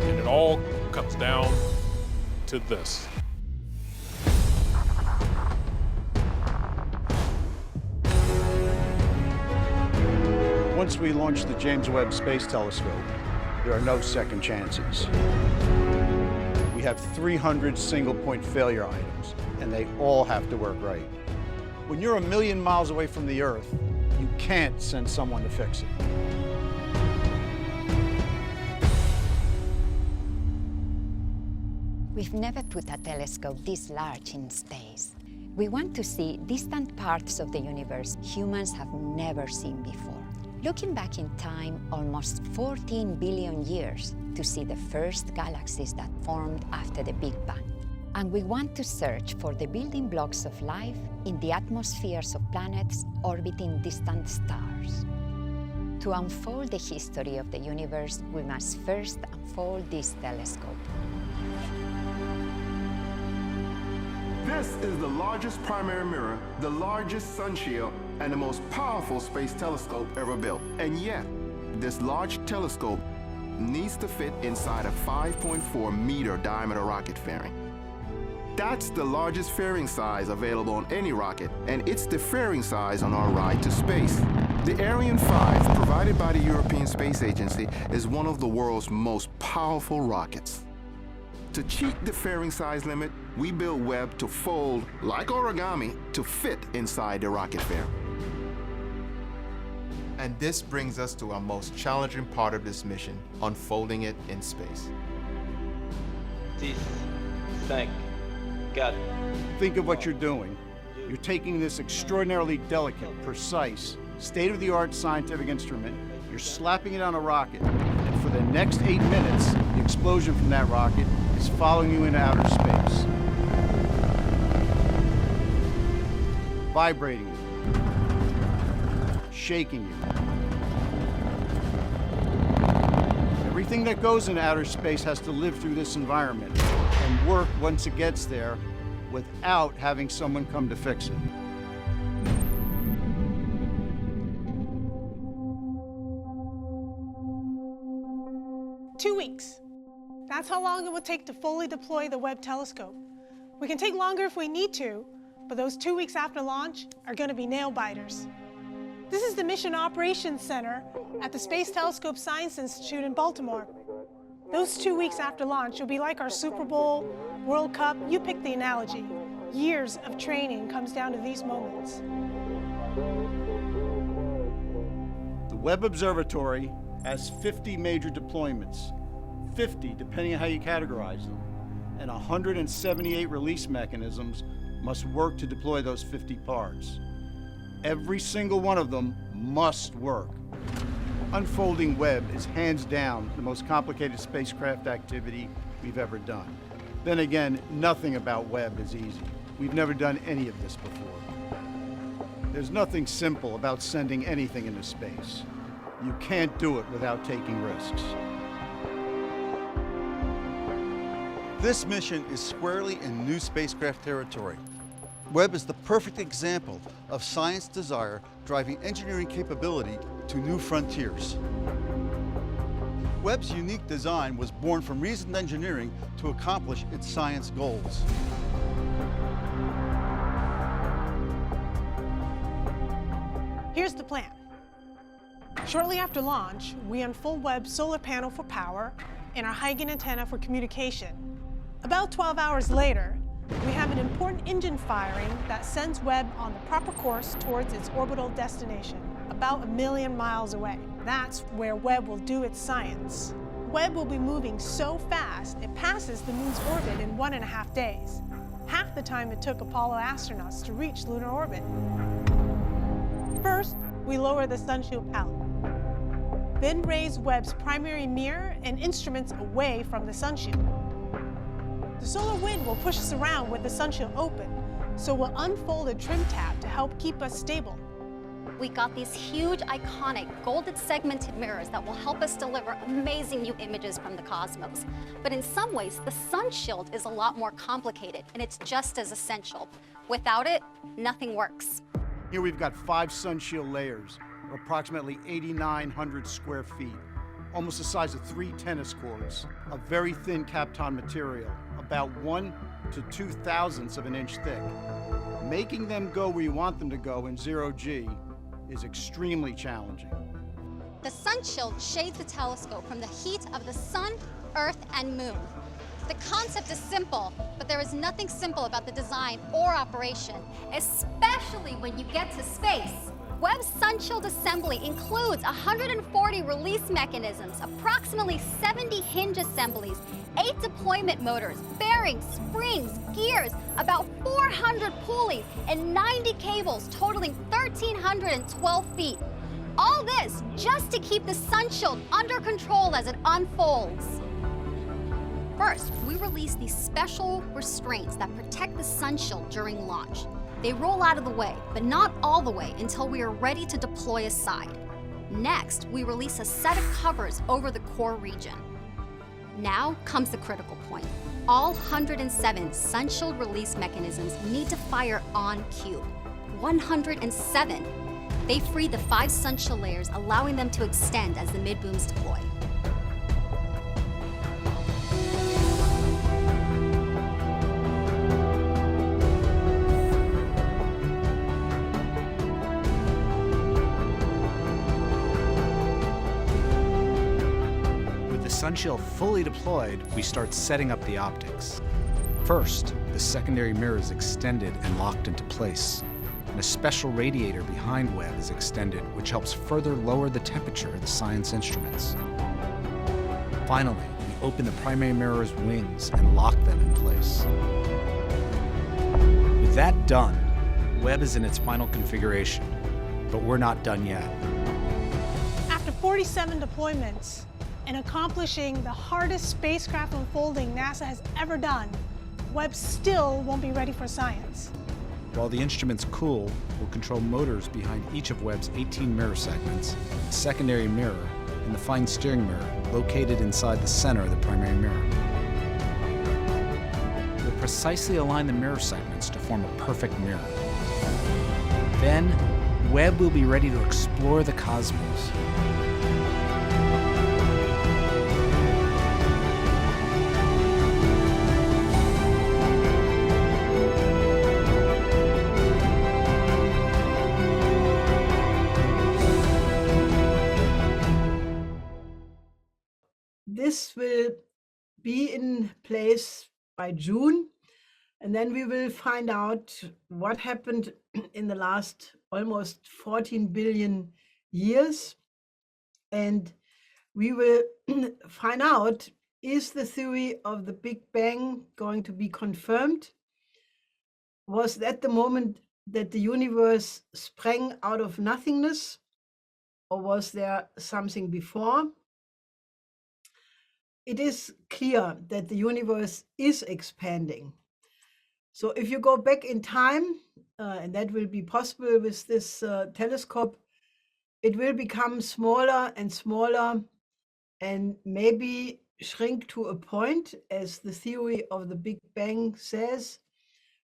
And it all comes down to this. Once we launch the James Webb Space Telescope, there are no second chances. We have 300 single-point failure items, and they all have to work right. When you're 1,000,000 miles away from the Earth, you can't send someone to fix it. We've never put a telescope this large in space. We want to see distant parts of the universe humans have never seen before. Looking back in time almost 14 billion years to see the first galaxies that formed after the Big Bang. And we want to search for the building blocks of life in the atmospheres of planets orbiting distant stars. To unfold the history of the universe, we must first unfold this telescope. This is the largest primary mirror, the largest sun shield, and the most powerful space telescope ever built. And yet, this large telescope needs to fit inside a 5.4 meter diameter rocket fairing. That's the largest fairing size available on any rocket, and it's the fairing size on our ride to space. The Ariane 5, provided by the European Space Agency, is one of the world's most powerful rockets. To cheat the fairing size limit, we built Webb to fold, like origami, to fit inside the rocket fairing. And this brings us to our most challenging part of this mission, unfolding it in space. 6, 5, 4. Think of what you're doing. You're taking this extraordinarily delicate, precise, state-of-the-art scientific instrument, you're slapping it on a rocket, and for the next 8 minutes, the explosion from that rocket is following you into outer space. Vibrating you, shaking you. Everything that goes into outer space has to live through this environment and work once it gets there without having someone come to fix it. Two weeks. That's how long it will take to fully deploy the Webb telescope. We can take longer if we need to, but those 2 weeks after launch are going to be nail biters. This is the Mission Operations Center at the Space Telescope Science Institute in Baltimore. Those 2 weeks after launch will be like our Super Bowl, World Cup, you pick the analogy. Years of training comes down to these moments. The Webb Observatory has 50 major deployments, 50 depending on how you categorize them, and 178 release mechanisms must work to deploy those 50 parts. Every single one of them must work. Unfolding Webb is hands down the most complicated spacecraft activity we've ever done. Then again, nothing about Webb is easy. We've never done any of this before. There's nothing simple about sending anything into space. You can't do it without taking risks. This mission is squarely in new spacecraft territory. Webb is the perfect example of science desire driving engineering capability to new frontiers. Webb's unique design was born from reasoned engineering to accomplish its science goals. Here's the plan. Shortly after launch, we unfold Webb's solar panel for power and our high-gain antenna for communication. About 12 hours later, we have an important engine firing that sends Webb on the proper course towards its orbital destination, about 1,000,000 miles away. That's where Webb will do its science. Webb will be moving so fast, it passes the moon's orbit in 1.5 days, half the time it took Apollo astronauts to reach lunar orbit. First, we lower the sunshield pallet, then raise Webb's primary mirror and instruments away from the sunshield. The solar wind will push us around with the sunshield open, so we'll unfold a trim tab to help keep us stable. We got these huge, iconic, golden segmented mirrors that will help us deliver amazing new images from the cosmos. But in some ways, the sunshield is a lot more complicated, and it's just as essential. Without it, nothing works. Here we've got 5 sunshield layers, or approximately 8,900 square feet, almost the size of 3 tennis courts, a very thin Kapton material, about 1 to 2 thousandths of an inch thick. Making them go where you want them to go in 0G is extremely challenging. The sunshield shades the telescope from the heat of the sun, Earth, and moon. The concept is simple, but there is nothing simple about the design or operation, especially when you get to space. Webb's Sunshield assembly includes 140 release mechanisms, approximately 70 hinge assemblies, 8 deployment motors, bearings, springs, gears, about 400 pulleys, and 90 cables totaling 1,312 feet. All this just to keep the Sunshield under control as it unfolds. First, we release these special restraints that protect the Sunshield during launch. They roll out of the way, but not all the way until we are ready to deploy aside. Next, we release a set of covers over the core region. Now comes the critical point. All 107 Sunshield release mechanisms need to fire on cue. 107. They free the 5 Sunshield layers, allowing them to extend as the mid-booms deploy. Sunshield fully deployed, we start setting up the optics. First, the secondary mirror is extended and locked into place, and a special radiator behind Webb is extended, which helps further lower the temperature of the science instruments. Finally, we open the primary mirror's wings and lock them in place. With that done, Webb is in its final configuration, but we're not done yet. After 47 deployments, and accomplishing the hardest spacecraft unfolding NASA has ever done, Webb still won't be ready for science. While the instruments cool, we'll control motors behind each of Webb's 18 mirror segments, the secondary mirror, and the fine steering mirror located inside the center of the primary mirror. We'll precisely align the mirror segments to form a perfect mirror. Then, Webb will be ready to explore the cosmos. This will be in place by June, and then we will find out what happened in the last almost 14 billion years, and we will find out, is the theory of the Big Bang going to be confirmed? Was that the moment that the universe sprang out of nothingness, or was there something before? It is clear that the universe is expanding. So if you go back in time, and that will be possible with this telescope, it will become smaller and smaller and maybe shrink to a point, as the theory of the Big Bang says,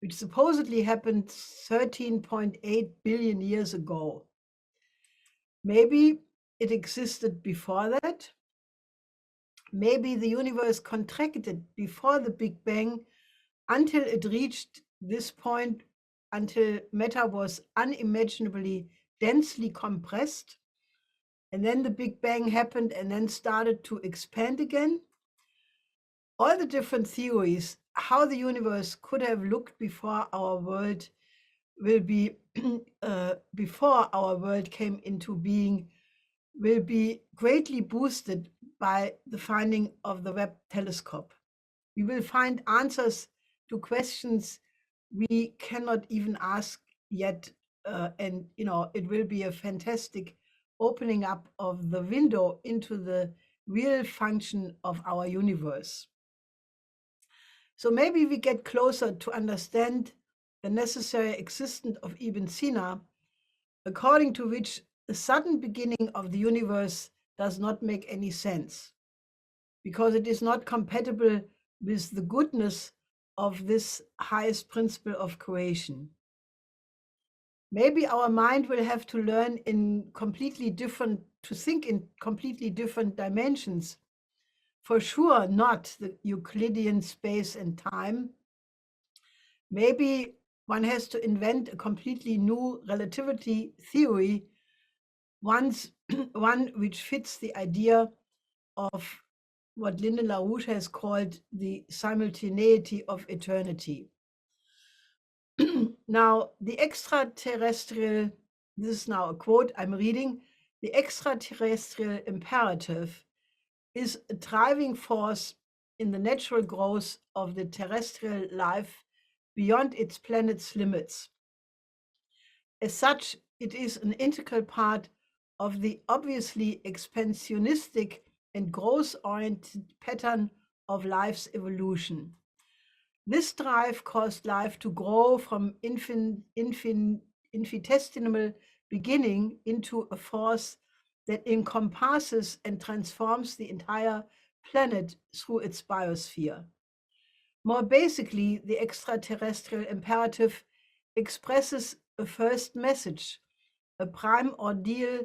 which supposedly happened 13.8 billion years ago. Maybe it existed before that. Maybe the universe contracted before the Big Bang until it reached this point, until matter was unimaginably densely compressed. And then the Big Bang happened and then started to expand again. All the different theories, how the universe could have looked before our world will be, before our world came into being, will be greatly boosted by the finding of the Webb telescope. We will find answers to questions we cannot even ask yet, and it will be a fantastic opening up of the window into the real function of our universe. So maybe we get closer to understand the necessary existence of Ibn Sina, according to which the sudden beginning of the universe does not make any sense, because it is not compatible with the goodness of this highest principle of creation. Maybe our mind will have to learn to think in completely different dimensions. For sure, not the Euclidean space and time. Maybe one has to invent a completely new relativity theory, one which fits the idea of what Lyndon LaRouche has called the simultaneity of eternity. Now, the extraterrestrial, this is now a quote I'm reading, the extraterrestrial imperative is a driving force in the natural growth of the terrestrial life beyond its planet's limits. As such, it is an integral part of the obviously expansionistic and growth-oriented pattern of life's evolution. This drive caused life to grow from infinitesimal beginning into a force that encompasses and transforms the entire planet through its biosphere. More basically, the extraterrestrial imperative expresses a first message, a primordial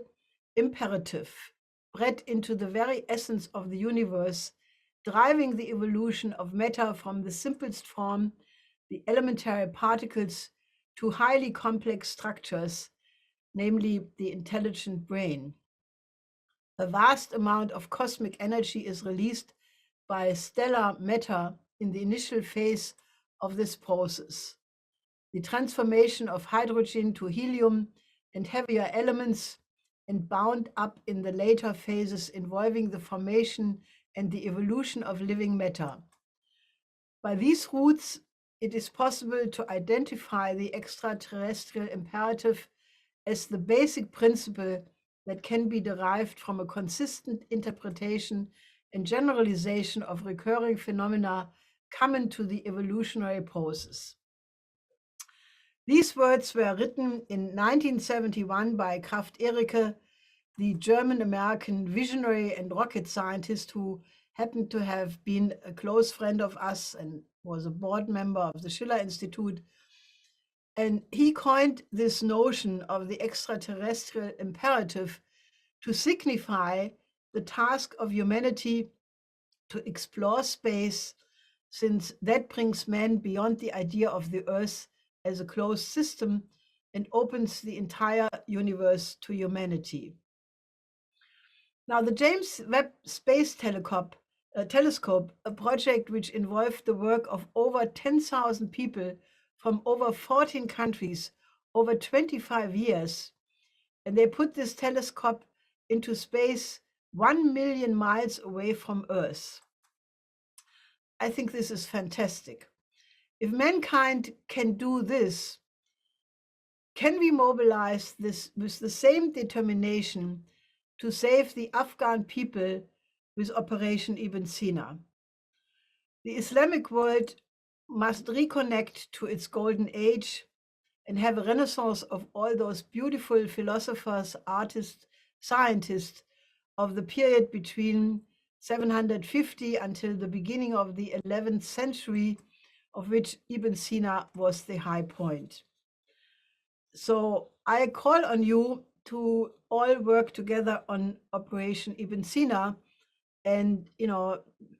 imperative, bred into the very essence of the universe, driving the evolution of matter from the simplest form, the elementary particles, to highly complex structures, namely the intelligent brain. A vast amount of cosmic energy is released by stellar matter in the initial phase of this process. The transformation of hydrogen to helium and heavier elements, and bound up in the later phases involving the formation and the evolution of living matter. By these routes, it is possible to identify the extraterrestrial imperative as the basic principle that can be derived from a consistent interpretation and generalization of recurring phenomena common to the evolutionary process. These words were written in 1971 by Kraft Ericke, the German-American visionary and rocket scientist who happened to have been a close friend of us and was a board member of the Schiller Institute. And he coined this notion of the extraterrestrial imperative to signify the task of humanity to explore space, since that brings man beyond the idea of the Earth as a closed system and opens the entire universe to humanity. Now, the James Webb Space Telescope, a project which involved the work of over 10,000 people from over 14 countries over 25 years, and they put this telescope into space 1 million miles away from Earth. I think this is fantastic. If mankind can do this, can we mobilize this with the same determination to save the Afghan people with Operation Ibn Sina? The Islamic world must reconnect to its golden age and have a renaissance of all those beautiful philosophers, artists, scientists of the period between 750 until the beginning of the 11th century, of which Ibn Sina was the high point. So I call on you to all work together on Operation Ibn Sina. And,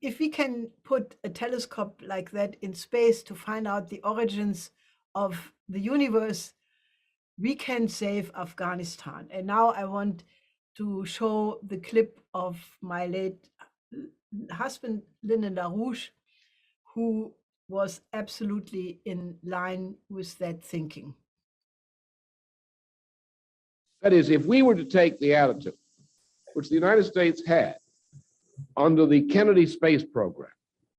if we can put a telescope like that in space to find out the origins of the universe, we can save Afghanistan. And now I want to show the clip of my late husband, Lyndon LaRouche, who was absolutely in line with that thinking. That is, if we were to take the attitude which the United States had under the Kennedy space program,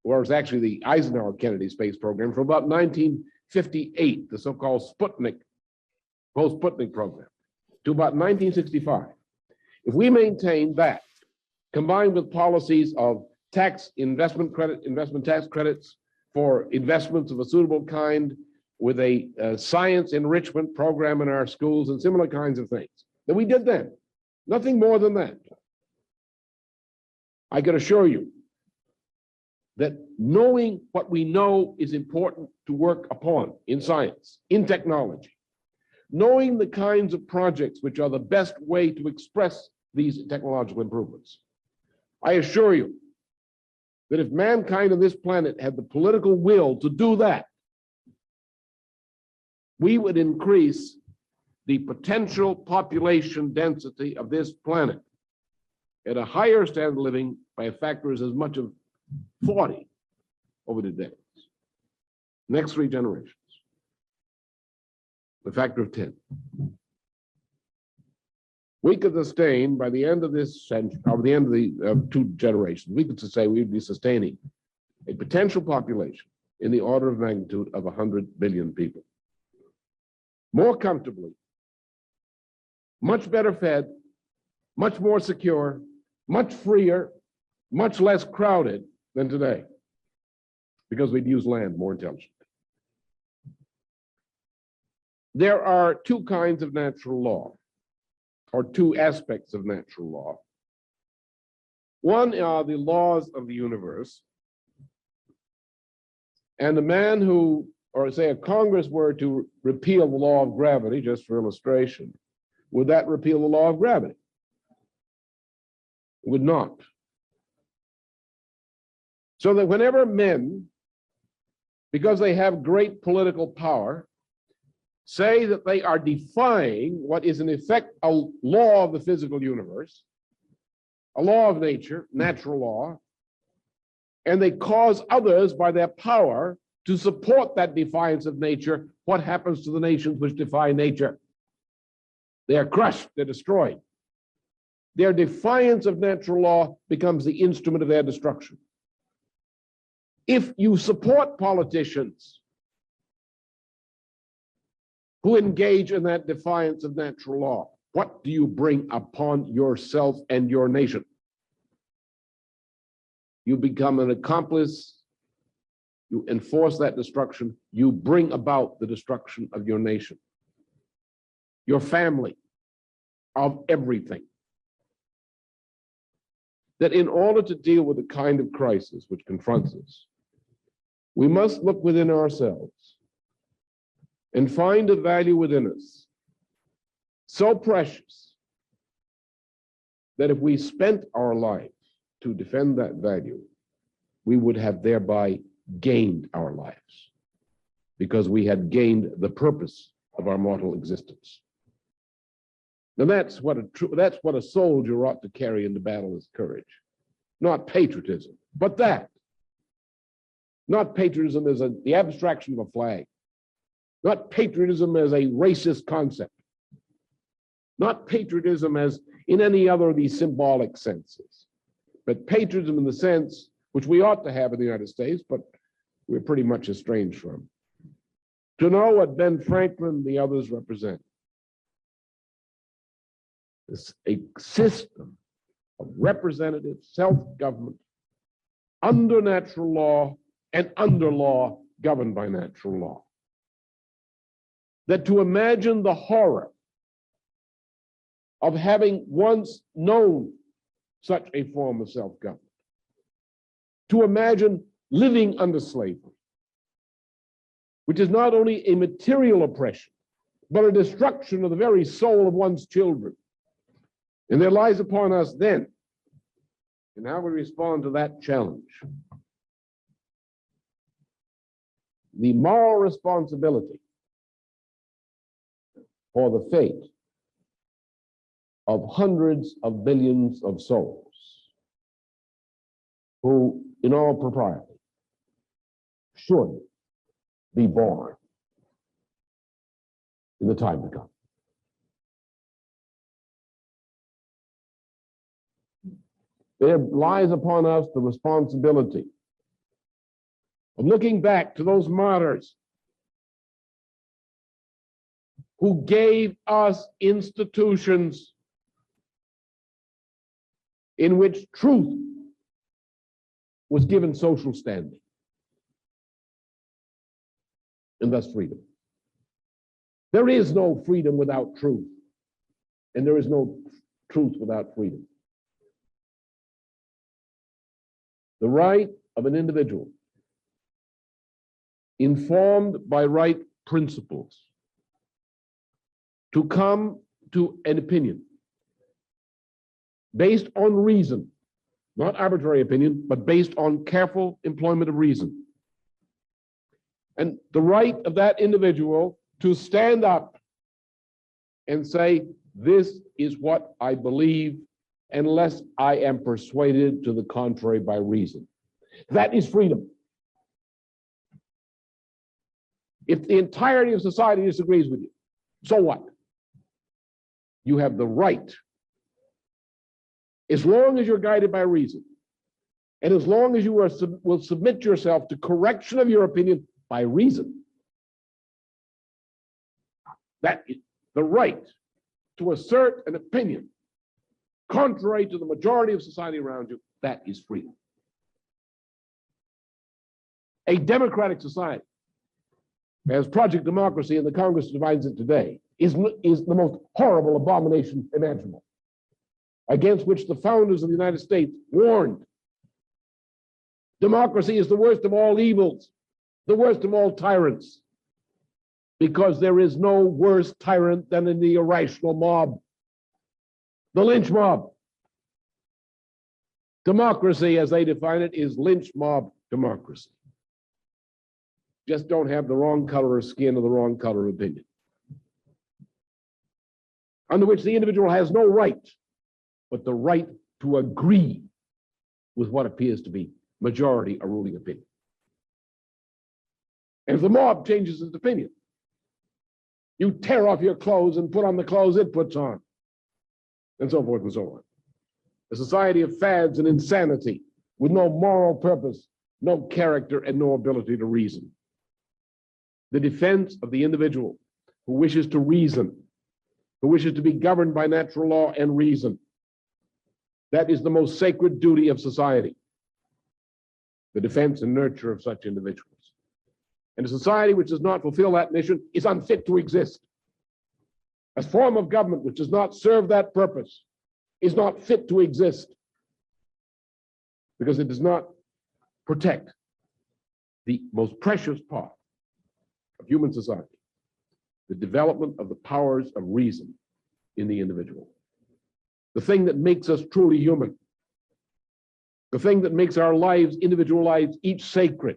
or it's actually the Eisenhower Kennedy space program from about 1958, the so-called Sputnik, post-Sputnik program, to about 1965. If we maintain that, combined with policies of investment tax credits for investments of a suitable kind, with a science enrichment program in our schools and similar kinds of things that we did then, nothing more than that, I can assure you that knowing what we know is important to work upon in science, in technology, knowing the kinds of projects which are the best way to express these technological improvements. I assure you that if mankind on this planet had the political will to do that, we would increase the potential population density of this planet at a higher standard of living by a factor as much as 40 over the decades. Next 3 generations, a factor of 10. We could sustain by the end of this century, or the end of the 2 generations, we could say we'd be sustaining a potential population in the order of magnitude of 100 billion people. More comfortably, much better fed, much more secure, much freer, much less crowded than today, because we'd use land more intelligently. There are 2 kinds of natural law, or 2 aspects of natural law. One are the laws of the universe, and a man who, or say a Congress were to repeal the law of gravity, just for illustration, would that repeal the law of gravity? It would not. So that whenever men, because they have great political power, say that they are defying what is in effect a law of the physical universe, a law of nature, natural law, and they cause others by their power to support that defiance of nature, what happens to the nations which defy nature? They are crushed, they're destroyed. Their defiance of natural law becomes the instrument of their destruction. If you support politicians who engage in that defiance of natural law, what do you bring upon yourself and your nation? You become an accomplice, you enforce that destruction, you bring about the destruction of your nation, your family, of everything. That in order to deal with the kind of crisis which confronts us, we must look within ourselves and find a value within us so precious that if we spent our life to defend that value, we would have thereby gained our lives, because we had gained the purpose of our mortal existence. Now that's what a soldier ought to carry into battle is courage, not patriotism, but that. Not patriotism as the abstraction of a flag, not patriotism as a racist concept, not patriotism as in any other of these symbolic senses, but patriotism in the sense which we ought to have in the United States, but we're pretty much estranged from. To know what Ben Franklin and the others represent. It's a system of representative self-government under natural law and under law governed by natural law. That to imagine the horror of having once known such a form of self-government, to imagine living under slavery, which is not only a material oppression, but a destruction of the very soul of one's children. And there lies upon us then, and how we respond to that challenge, the moral responsibility for the fate of hundreds of billions of souls who, in all propriety, should be born in the time to come. There lies upon us the responsibility of looking back to those martyrs who gave us institutions in which truth was given social standing, and thus freedom. There is no freedom without truth, and there is no truth without freedom. The right of an individual, informed by right principles, to come to an opinion based on reason, not arbitrary opinion, but based on careful employment of reason. And the right of that individual to stand up and say, this is what I believe, unless I am persuaded to the contrary by reason. That is freedom. If the entirety of society disagrees with you, so what? You have the right, as long as you're guided by reason, and as long as you will submit yourself to correction of your opinion by reason, that is the right to assert an opinion contrary to the majority of society around you. That is freedom. A democratic society, as Project Democracy and the Congress defines it today, is the most horrible abomination imaginable, against which the founders of the United States warned. Democracy is the worst of all evils, the worst of all tyrants, because there is no worse tyrant than in the irrational mob, the lynch mob. Democracy, as they define it, is lynch mob democracy. Just don't have the wrong color of skin or the wrong color of opinion, under which the individual has no right but the right to agree with what appears to be majority or ruling opinion. And if the mob changes its opinion, you tear off your clothes and put on the clothes it puts on, and so forth and so on. A society of fads and insanity with no moral purpose, no character, and no ability to reason. The defense of the individual who wishes to reason, who wishes to be governed by natural law and reason. That is the most sacred duty of society, the defense and nurture of such individuals. And a society which does not fulfill that mission is unfit to exist. A form of government which does not serve that purpose is not fit to exist, because it does not protect the most precious part of human society, the development of the powers of reason in the individual. The thing that makes us truly human, the thing that makes our lives, individual lives, each sacred.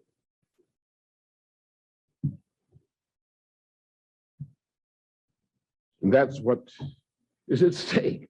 And that's what is at stake.